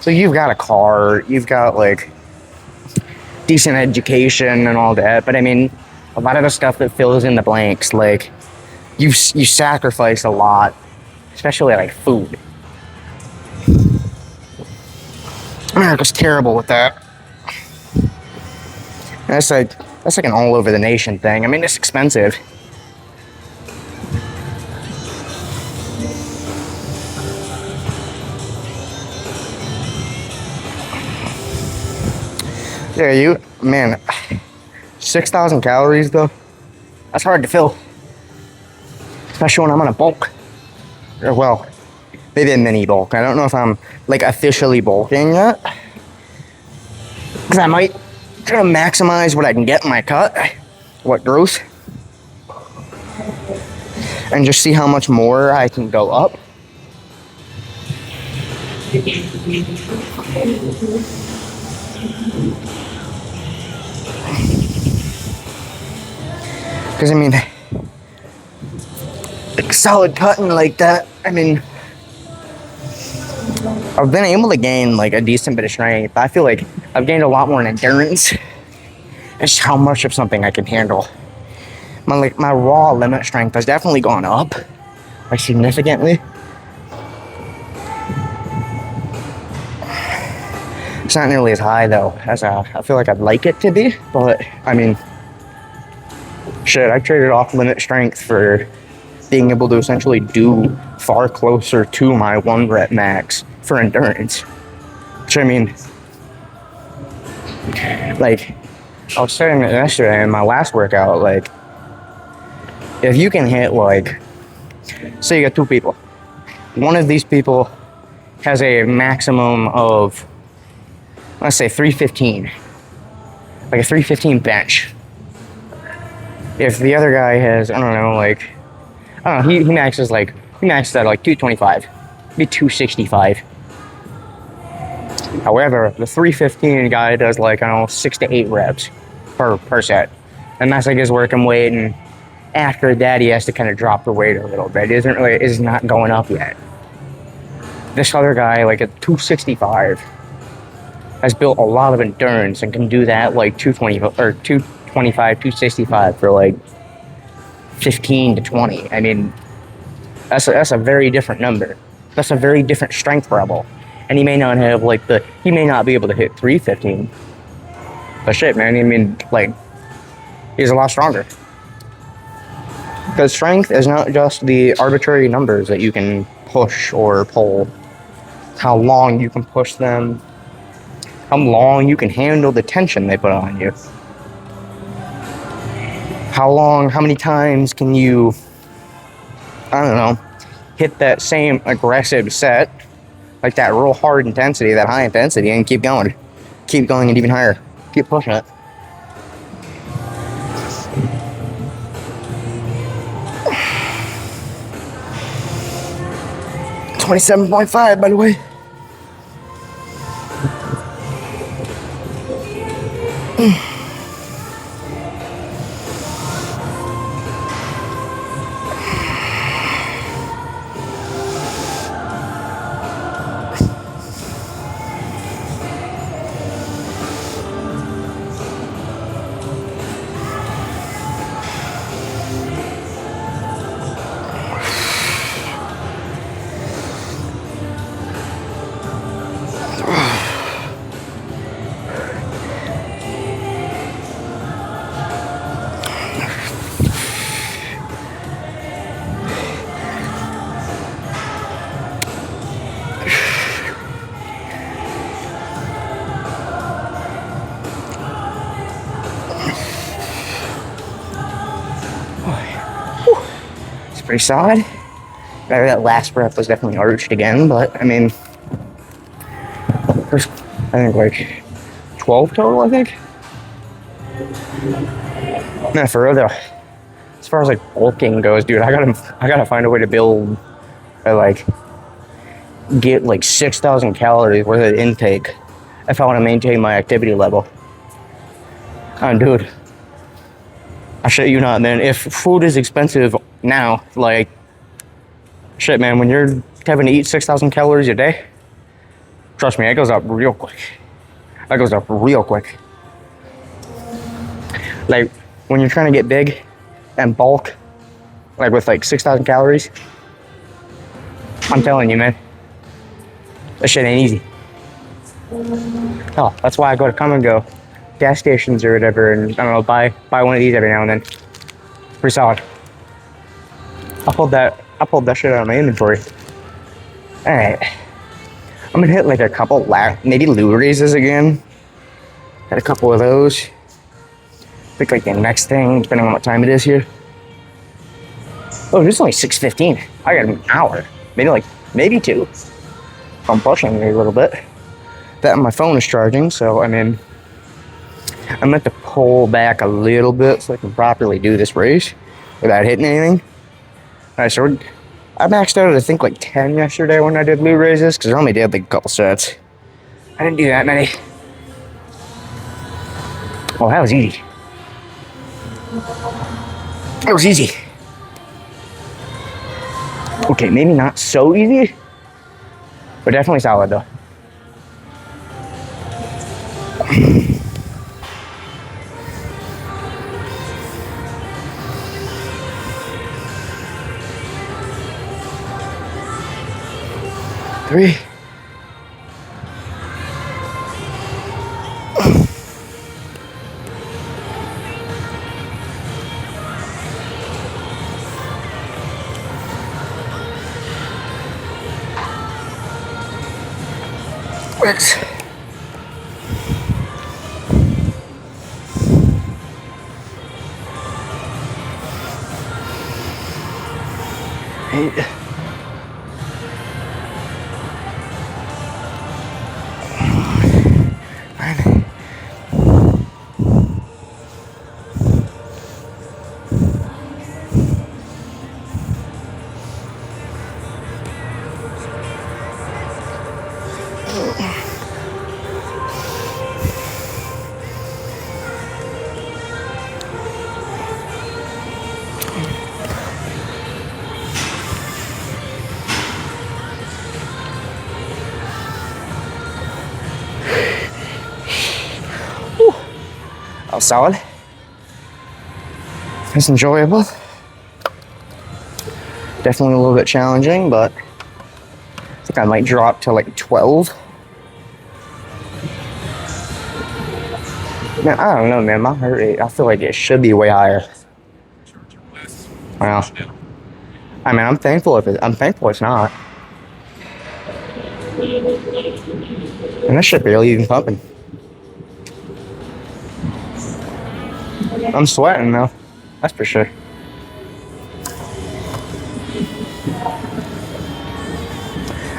[SPEAKER 1] so you've got a car, you've got like decent education and all that, but I mean, a lot of the stuff that fills in the blanks, like, you sacrifice a lot, especially like food. America's terrible with that. That's like an all over the nation thing. I mean, it's expensive. Yeah, man, 6,000 calories though. That's hard to fill, especially when I'm on a bulk. Or well, maybe a mini bulk. I don't know if I'm like officially bulking yet, because I might try to maximize what I can get in my cut, what growth, and just see how much more I can go up. Because I mean, like solid cutting like that, I mean, I've been able to gain like a decent bit of strength. I feel like I've gained a lot more in endurance. It's how much of something I can handle. My raw limit strength has definitely gone up, like significantly. It's not nearly as high though as I feel like I'd like it to be, but I mean, shit, I traded off limit strength for being able to essentially do far closer to my 1 rep max for endurance. Which I mean, like, I was saying it yesterday in my last workout, like, if you can hit like, say you got 2 people. One of these people has a maximum of, let's say 315. Like a 315 bench. If the other guy has, I don't know, he maxes at like 225, maybe 265. However, the 315 guy does like, I don't know, 6 to 8 reps per set. And that's like his working weight, and after that he has to kind of drop the weight a little bit. It is not going up yet. This other guy, like at 265, has built a lot of endurance and can do that like 220 or 225, 265 for like 15 to 20. I mean, that's a very different number. That's a very different strength level. And he may not have like he may not be able to hit 315. But shit, man, I mean, like, he's a lot stronger. Because strength is not just the arbitrary numbers that you can push or pull. How long you can push them. How long you can handle the tension they put on you. How many times can you, I don't know, hit that same aggressive set, like that real hard intensity, that high intensity, and keep going. Keep going and even higher. Keep pushing it. $27.5, by the way. pretty solid. That last rep was definitely arched again, but I mean, I think like 12 total, I think. Nah, for real though, as far as like bulking goes, dude, I gotta find a way to build, like, get like 6,000 calories worth of intake if I want to maintain my activity level. Dude, I shit you not, man. If food is expensive now, like, shit, man, when you're having to eat 6,000 calories a day, trust me, it goes up real quick. That goes up real quick. Like, when you're trying to get big and bulk, like with like 6,000 calories, I'm telling you, man, that shit ain't easy. Oh, that's why I go to Come and Go gas stations or whatever, and I don't know, buy one of these every now and then. Pretty solid. I pulled that shit out of my inventory. All right, I'm gonna hit like a couple maybe loo raises again. Had a couple of those. I think like the next thing, depending on what time it is here. Oh, it's only 6:15. I got an hour, maybe two. I'm pushing a little bit. That my phone is charging, so I mean, I meant to pull back a little bit so I can properly do this race without hitting anything. All right, so I maxed out at I think like 10 yesterday when I did loo raises because I only did like a couple sets. I didn't do that many. Oh, that was easy. That was easy. Okay, maybe not so easy, but definitely solid though. Three. Works. 8. 9. That was solid. It's enjoyable. Definitely a little bit challenging, but I think I might drop to like 12. Man, I don't know, man. My heart rate, I feel like it should be way higher. Well, I mean, I'm thankful it's not. And that shit barely even pumping. I'm sweating though, that's for sure.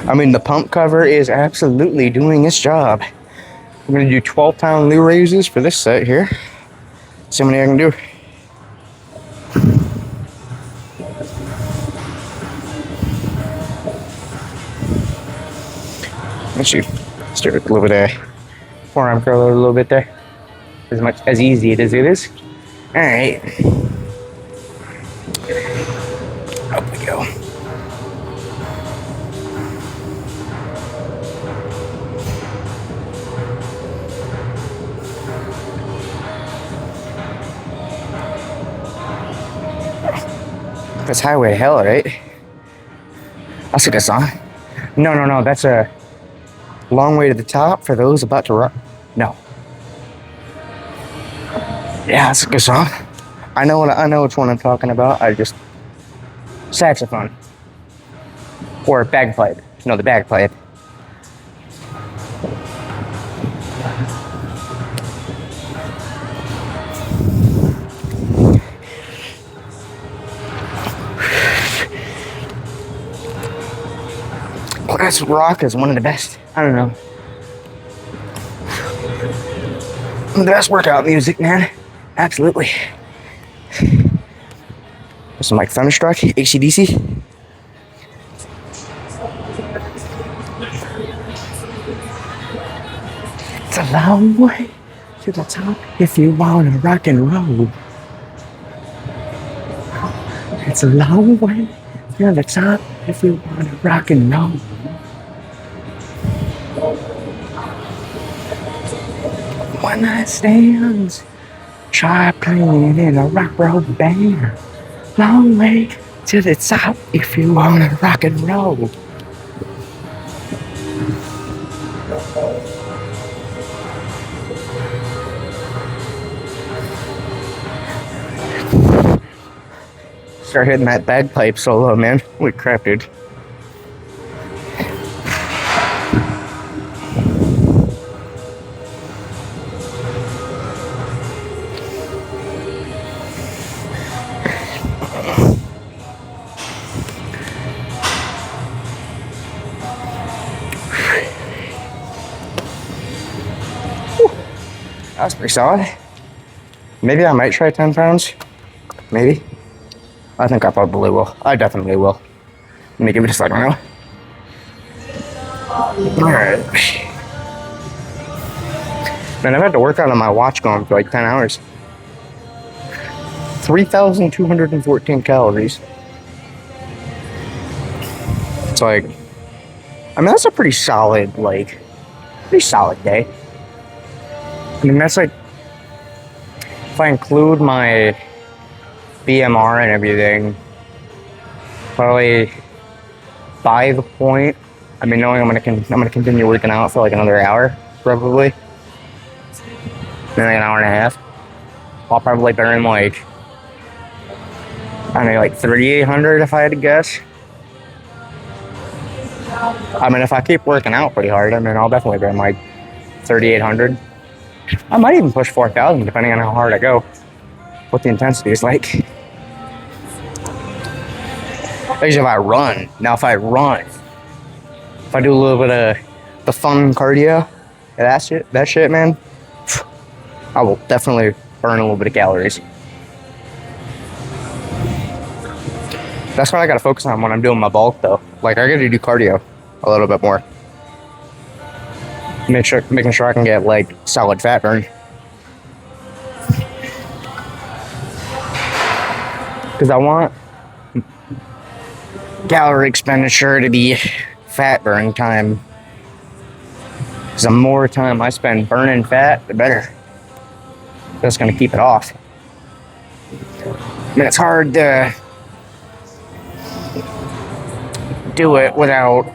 [SPEAKER 1] I mean, the pump cover is absolutely doing its job. I'm gonna do 12-pound loo raises for this set here. See how many I can do. Let's do a little bit of forearm curl a little bit there. As easy as it is. All right. Up we go. That's highway to hell, right? That's a good song. No. That's a long way to the top for those about to run. No. Yeah, that's a good song. I know which one I'm talking about. Saxophone. Or bagpipe. No, the bagpipe. That's rock is one of the best. I don't know. One of the best workout music, man. Absolutely. Some like Thunderstruck, AC/DC. It's a long way to the top if you wanna rock and roll. It's a long way to the top if you wanna rock and roll. One night stands. Try playing in a rock roll band. Long way to the top if you wanna rock and roll. Start hitting that bagpipe solo, man. Holy crap, dude. That was pretty solid. Maybe I might try 10 pounds. Maybe. I think I probably will. I definitely will. Let me give it a second now. Alright. Man, I've had to work out on my watch going for like 10 hours. 3,214 calories. It's like, I mean, that's a pretty solid day. I mean, that's like, if I include my BMR and everything, probably by the point, I mean, knowing I'm gonna continue working out for like another hour, probably, maybe an hour and a half. I'll probably burn like, I mean, like 3,800 if I had to guess. I mean, if I keep working out pretty hard, I mean, I'll definitely burn like 3,800. I might even push 4,000 depending on how hard I go, what the intensity is like. Especially if I run. Now, if I do a little bit of the fun cardio, that shit, man, I will definitely burn a little bit of calories. That's what I gotta focus on when I'm doing my bulk, though. Like, I gotta do cardio a little bit more. Making sure I can get like solid fat burn. Because I want calorie expenditure to be fat burn time. Because the more time I spend burning fat, the better. That's going to keep it off. I mean, it's hard to do it without,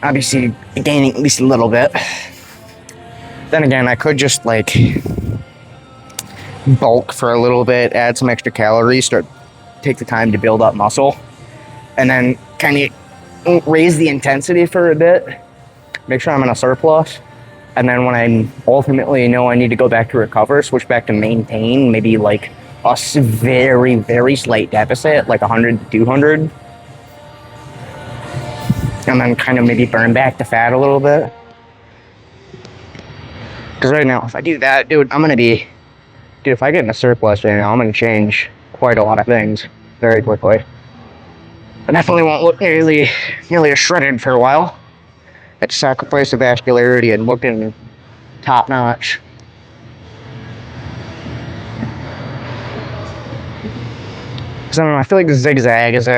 [SPEAKER 1] obviously gaining at least a little bit. Then again, I could just like bulk for a little bit, add some extra calories, take the time to build up muscle, and then kind of raise the intensity for a bit, make sure I'm in a surplus, and then when I ultimately know I need to go back to recover, switch back to maintain, maybe like a very, very slight deficit, like 100 to 200, and then kind of maybe burn back the fat a little bit. Because right now, if I do that, dude, if I get in a surplus right now, I'm going to change quite a lot of things very quickly. I definitely won't look nearly as shredded for a while. I had to sacrifice the vascularity and looking top notch. Because I don't know, I feel like the zigzag is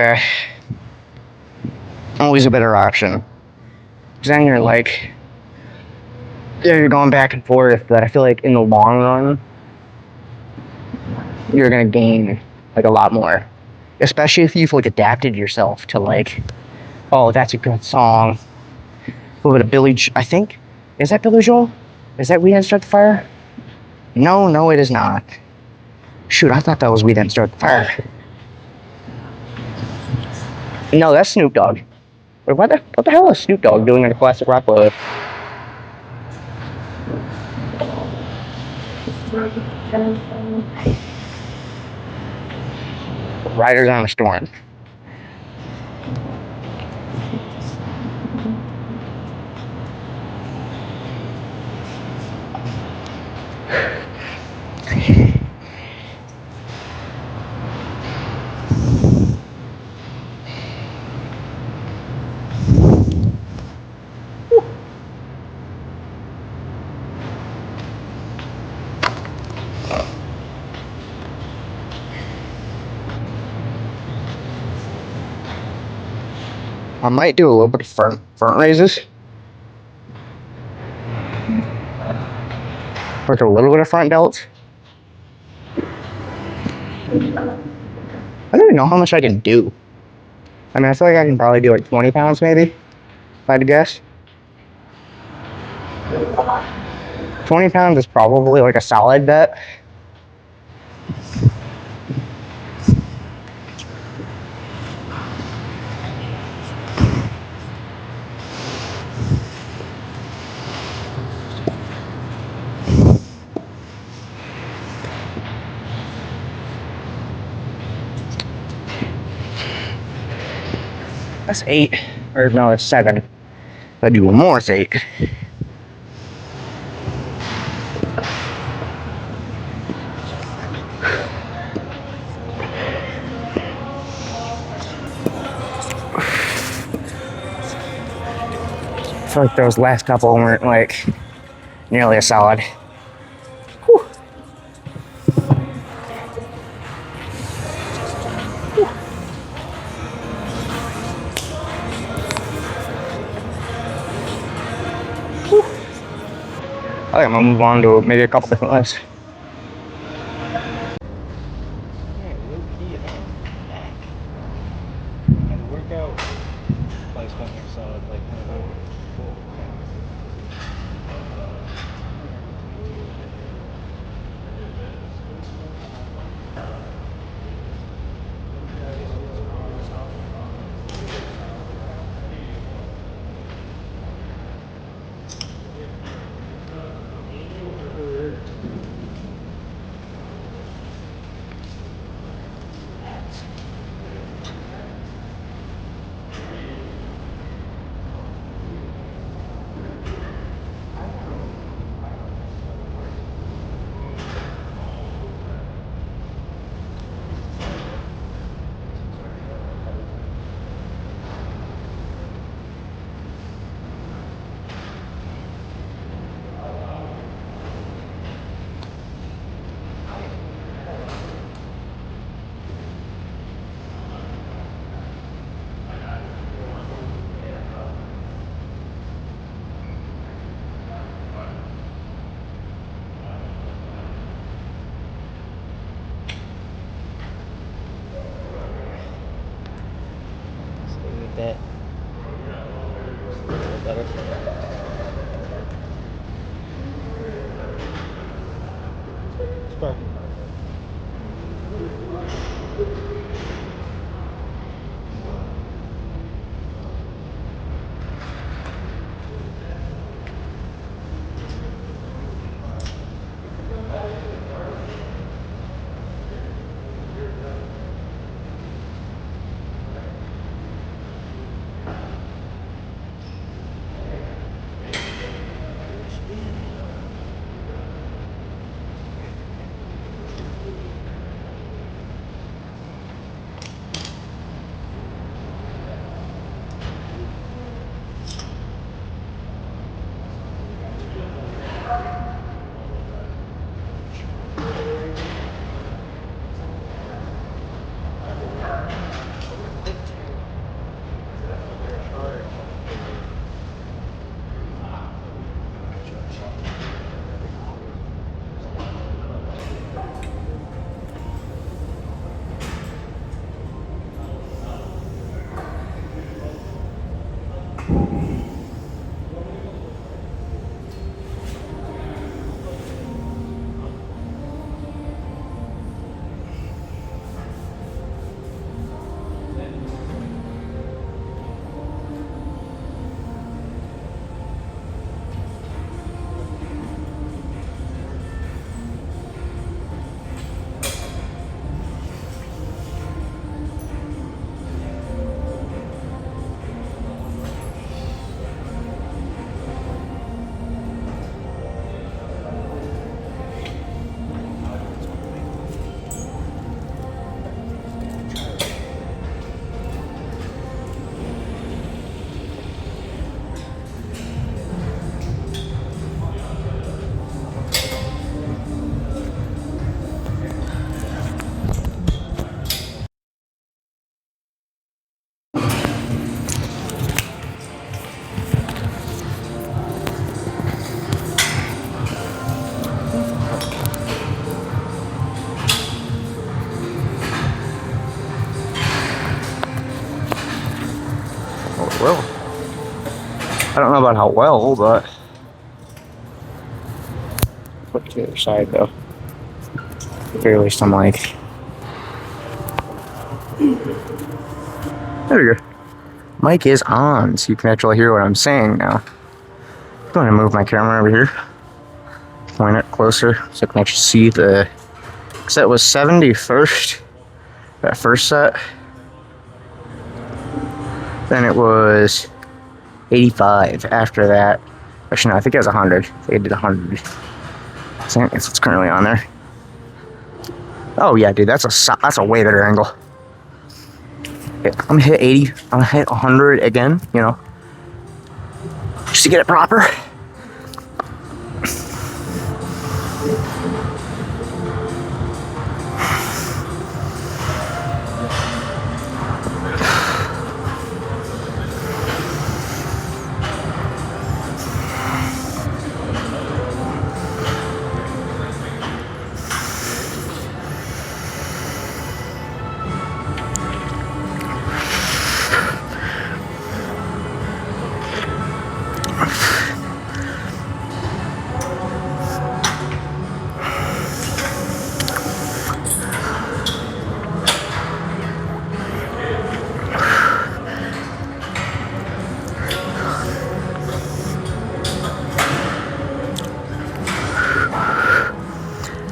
[SPEAKER 1] always a better option. Because then you're going back and forth, but I feel like in the long run, you're gonna gain like a lot more. Especially if you've like adapted yourself to like, oh, that's a good song. A little bit of Billy, I think, is that Billy Joel? Is that We Didn't Start the Fire? No, it is not. Shoot, I thought that was We Didn't Start the Fire. No, that's Snoop Dogg. Wait, what the hell is Snoop Dogg doing in a classic rock playlist? Riders on a Storm. I might do a little bit of front raises. With a little bit of front delts. I don't even know how much I can do. I mean, I feel like I can probably do like 20 pounds maybe, if I had to guess. 20 pounds is probably like a solid bet. That's 8. Or no, it's 7. If I do one more, it's 8. I feel like those last couple weren't like nearly a solid. Whew. I think I'm gonna move on to maybe a couple different lifts.
[SPEAKER 2] And workout placement is solid, like that. Better. Spur.
[SPEAKER 1] well. I don't know about how well, but put it to the other side though. At the very least, I'm like, there we go. Mic is on, so you can actually hear what I'm saying now. I'm going to move my camera over here, point it closer, so I can actually see the. That was 71st. That first set. Then it was 85 after that. Actually, no, I think it was 100. They did 100. So that's what's currently on there. Oh yeah, dude, that's a way better angle. Okay, I'm gonna hit 80. I'm gonna hit 100 again. You know, just to get it proper.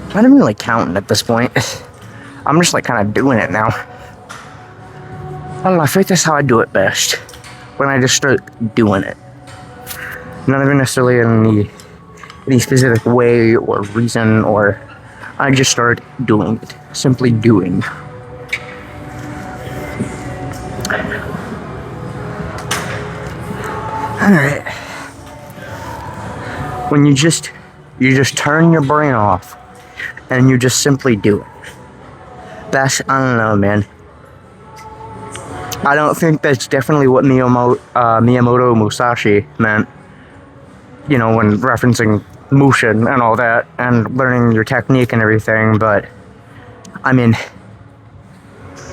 [SPEAKER 1] I'm not even really counting at this point. I'm just like kind of doing it now. I don't know, I feel like that's how I do it best. When I just start doing it. Not even necessarily in any specific way or reason, or I just start doing it. Simply doing. Alright. When you just turn your brain off and you just simply do it. That's, I don't know, man. I don't think that's definitely what Miyamoto Musashi meant, you know, when referencing Mushin and all that, and learning your technique and everything, but, I mean,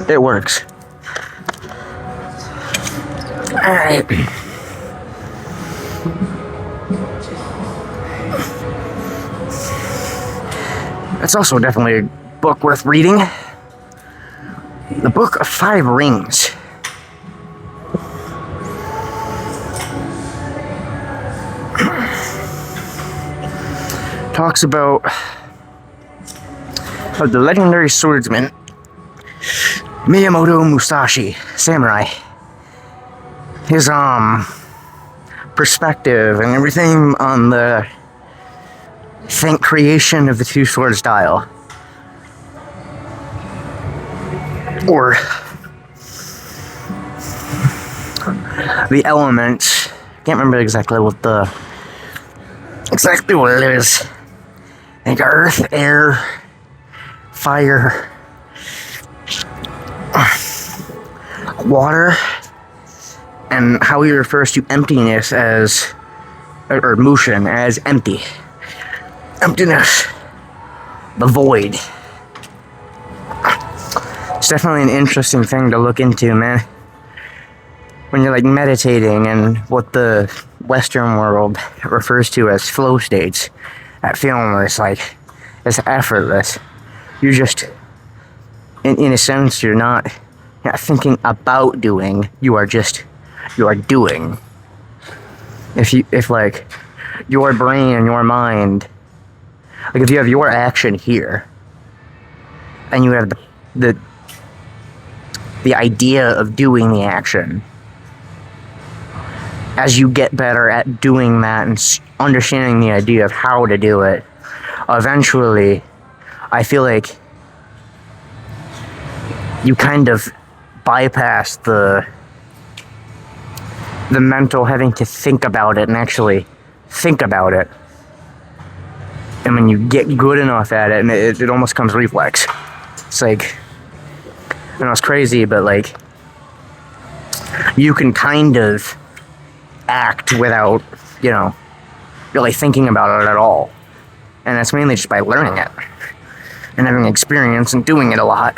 [SPEAKER 1] it works. Alright. It's also definitely a book worth reading. The Book of Five Rings. Talks about the legendary swordsman Miyamoto Musashi, samurai. His perspective and everything on the creation of the two-sword style. Or the elements. Can't remember exactly what it is. I think earth, air, fire, water, and how he refers to emptiness as, or Mushin as empty. Emptiness. The void. It's definitely an interesting thing to look into, man. When you're like meditating and what the Western world refers to as flow states, that feeling where it's like, it's effortless. You just, in a sense, you're not thinking about doing, you are doing. If like, your brain and your mind, like if you have your action here, and you have the idea of doing the action, as you get better at doing that and understanding the idea of how to do it, eventually, I feel like you kind of bypass the mental having to think about it and actually think about it. And when you get good enough at it, and it almost comes reflex. It's like, I know it's crazy, but like, you can kind of act without, you know, really thinking about it at all. And that's mainly just by learning it and having experience and doing it a lot.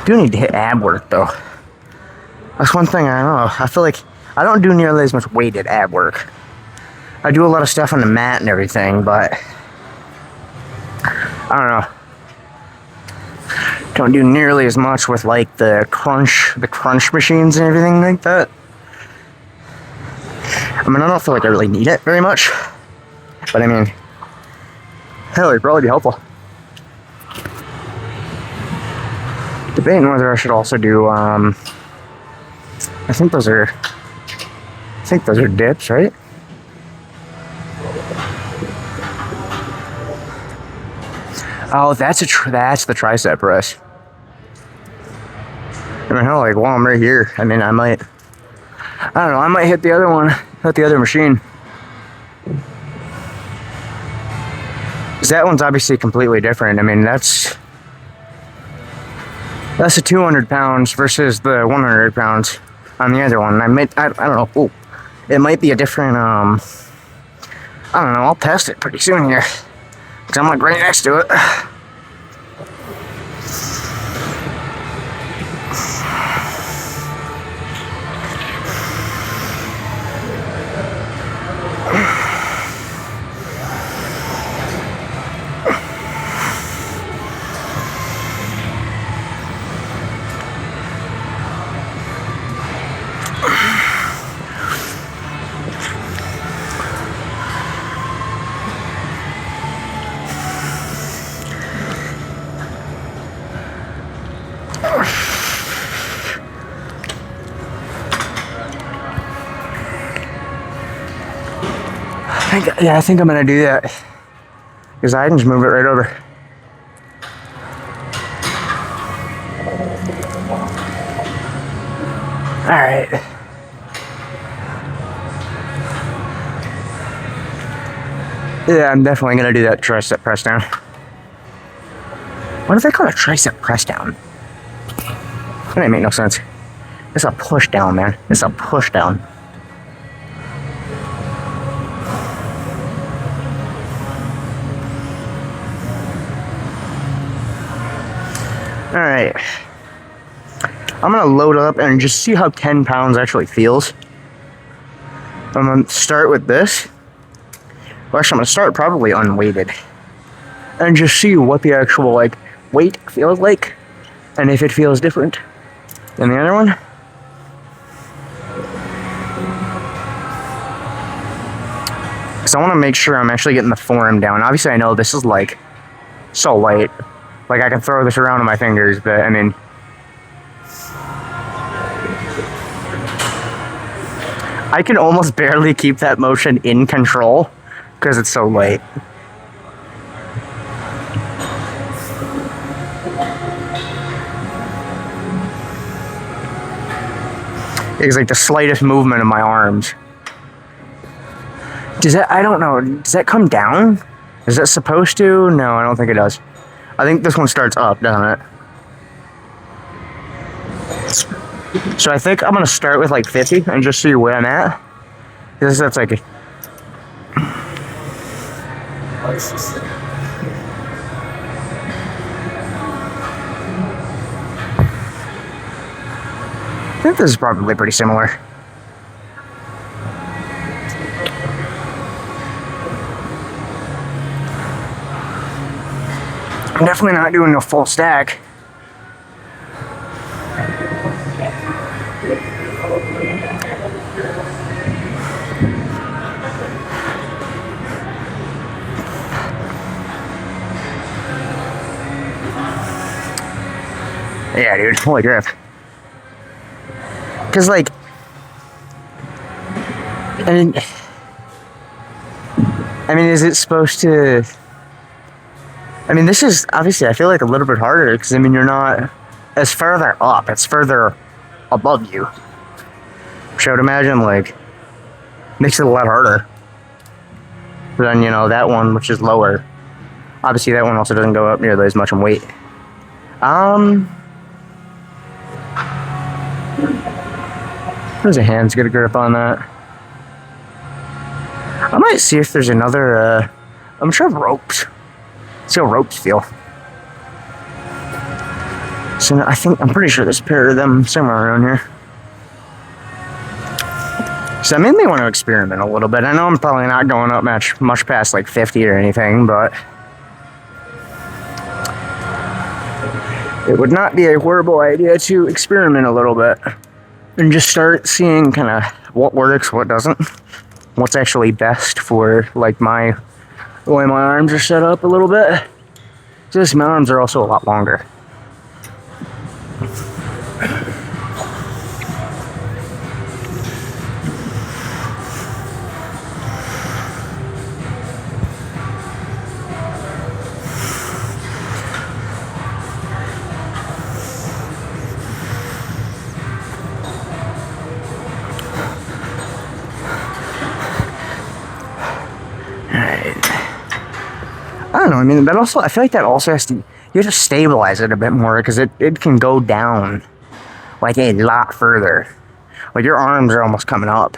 [SPEAKER 1] Do need to hit ab work though. That's one thing I don't know. I feel like I don't do nearly as much weighted ab work. I do a lot of stuff on the mat and everything, but I don't know. Don't do nearly as much with like the crunch machines and everything like that. I mean, I don't feel like I really need it very much, but I mean, hell, it'd probably be helpful. Debating whether I should also do, I think those are dips, right? Oh, that's the tricep press. I mean, hell, like while I'm right here, I mean, I don't know, I might hit the other one, hit the other machine. 'Cause that one's obviously completely different. I mean, that's the 200 pounds versus the 100 pounds on the other one. I don't know. Ooh, it might be a different, I don't know, I'll test it pretty soon here. Because I'm like right next to it. I think I'm gonna do that. Because I can just move it right over. Alright. Yeah, I'm definitely gonna do that tricep press down. What do they call a tricep press down? That ain't make no sense. It's a push down, man. It's a push down. Alright. I'm gonna load up and just see how 10 pounds actually feels. I'm gonna start with this. Well, actually, I'm gonna start probably unweighted. And just see what the actual, like, weight feels like. And if it feels different than the other one. Because I want to make sure I'm actually getting the form down. Obviously, I know this is, like, so light. Like, I can throw this around on my fingers, but, I mean... I can almost barely keep that motion in control, because it's so light. It's like the slightest movement of my arms. Does that, I don't know, does that come down? Is that supposed to? No, I don't think it does. I think this one starts up, doesn't it? So I think I'm gonna start with like 50 and just see where I'm at. Because that's like I think this is probably pretty similar. I'm definitely not doing a full stack. Yeah, dude, holy crap. Because, like, I mean, is it supposed to... I mean, this is, obviously, I feel like a little bit harder, because, I mean, you're not... It's further up, it's further above you. Which I would imagine, like, makes it a lot harder than, you know, that one, which is lower. Obviously, that one also doesn't go up nearly as much in weight. There's a hands get a grip on that. I might see if there's another, I'm sure ropes. See how ropes feel. So I'm pretty sure there's a pair of them somewhere around here. So I mainly want to experiment a little bit. I know I'm probably not going up much past like 50 or anything, but it would not be a horrible idea to experiment a little bit and just start seeing kind of what works, what doesn't, what's actually best for like the way my arms are set up a little bit. Just my arms are also a lot longer. I don't know. I mean, I feel like that also you have to stabilize it a bit more because it can go down like a lot further. Like your arms are almost coming up.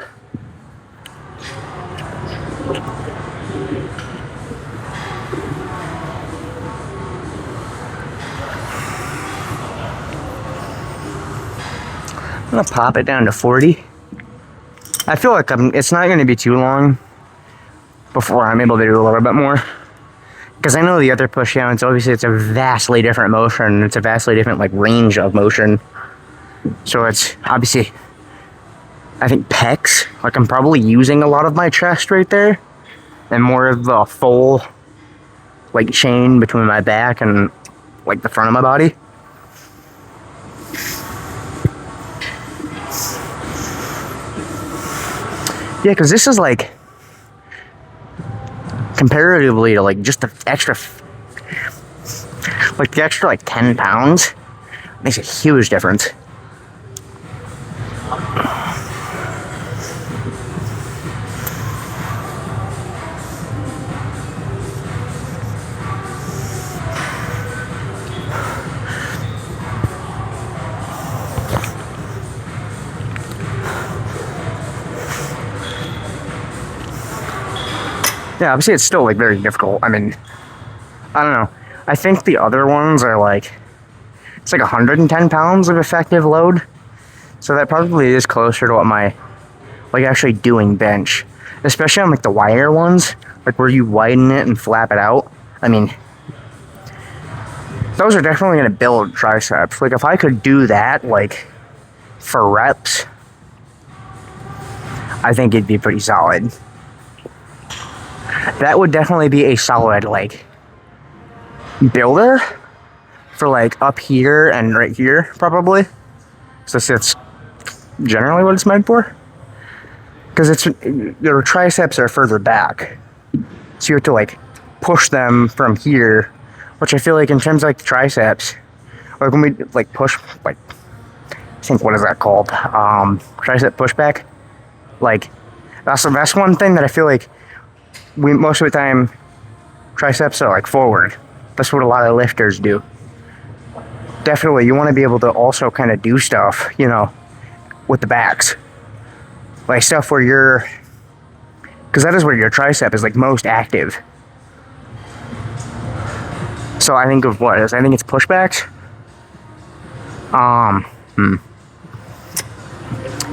[SPEAKER 1] I'm gonna pop it down to 40. I feel like it's not gonna be too long before I'm able to do a little bit more. Because I know the other push downs, obviously it's a vastly different motion. It's a vastly different like range of motion. So it's obviously, I think pecs, like I'm probably using a lot of my chest right there. And more of the full like chain between my back and like the front of my body. Yeah, because this is like, comparatively to like just the extra, like 10 pounds makes a huge difference. Yeah, obviously it's still like very difficult. I mean, I don't know. I think the other ones are like, it's like 110 pounds of effective load. So that probably is closer to what my, like actually doing bench. Especially on like the wire ones, like where you widen it and flap it out. I mean, those are definitely going to build triceps. Like if I could do that, like for reps, I think it'd be pretty solid. That would definitely be a solid, like, builder for, like, up here and right here, probably. So that's generally what it's meant for. Because your triceps are further back. So you have to, like, push them from here. Which I feel like in terms of, like, the triceps, like, when we, like, push, like, I think, what is that called? Tricep pushback? Like, that's one thing that I feel like most of the time, triceps are like forward. That's what a lot of lifters do. Definitely, you want to be able to also kind of do stuff, you know, with the backs. Like stuff where because that is where your tricep is like most active. So I think of I think it's pushbacks.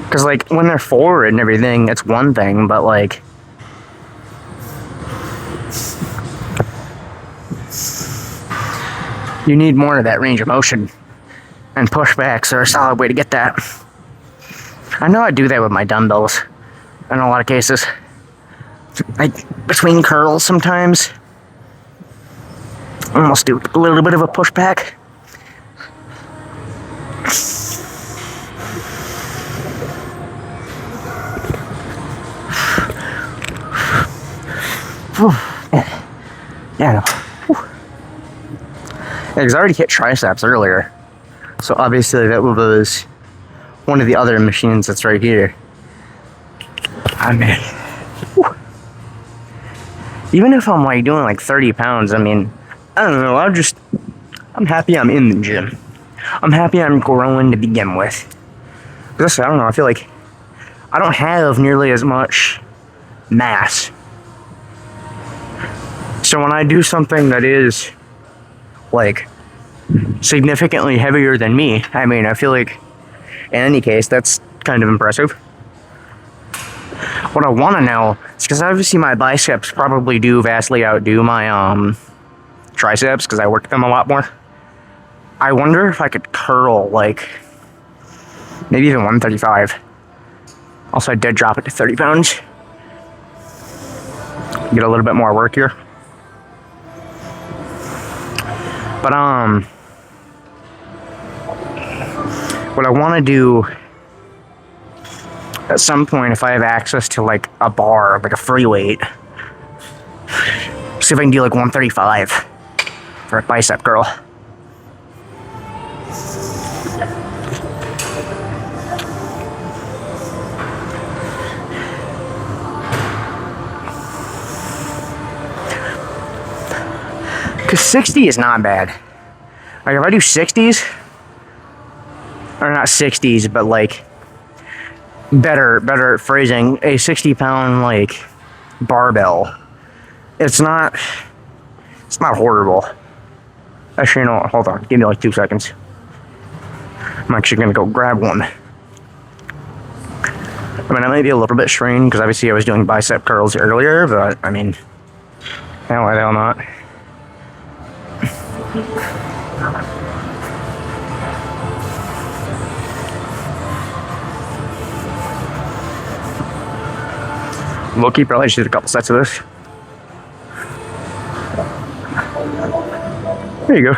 [SPEAKER 1] Because like when they're forward and everything, it's one thing, but like, you need more of that range of motion, and pushbacks are a solid way to get that. I know I do that with my dumbbells in a lot of cases. Like between curls sometimes. I almost do a little bit of a pushback. Yeah, no. Because I already hit triceps earlier. So obviously that was one of the other machines that's right here. I mean, whew. Even if I'm like doing like 30 pounds, I mean, I don't know, I'm happy I'm in the gym. I'm happy I'm growing to begin with. Because I don't know, I feel like I don't have nearly as much mass. So when I do something that is like significantly heavier than me. I mean, I feel like in any case, that's kind of impressive. What I want to know is because obviously my biceps probably do vastly outdo my triceps because I work them a lot more. I wonder if I could curl like maybe even 135. Also, I did drop it to 30 pounds. Get a little bit more work here. But what I want to do at some point, if I have access to like a bar, like a free weight, see if I can do like 135 for a bicep curl. Because 60 is not bad. Like if I do 60s, or not 60s, but like better phrasing, a 60-pound like barbell. It's not horrible. Actually, you know what? Hold on. Give me like 2 seconds. I'm actually gonna go grab one. I mean, I might be a little bit strained because obviously I was doing bicep curls earlier, but I mean, hell, why the hell not? Loki probably just did a couple sets of this. There you go.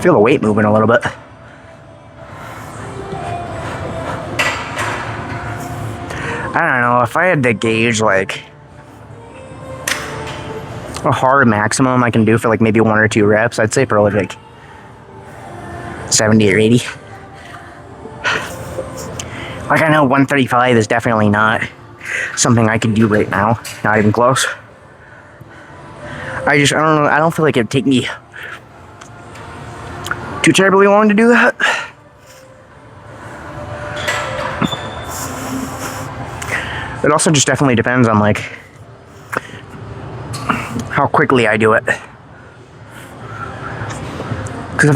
[SPEAKER 1] Feel the weight moving a little bit. I don't know, if I had to gauge like a hard maximum I can do for like maybe 1 or 2 reps, I'd say probably like 70 or 80. Like I know 135 is definitely not something I can do right now. Not even close. I don't know, I don't feel like it'd take me too terribly long to do that. It also just definitely depends on like how quickly I do it.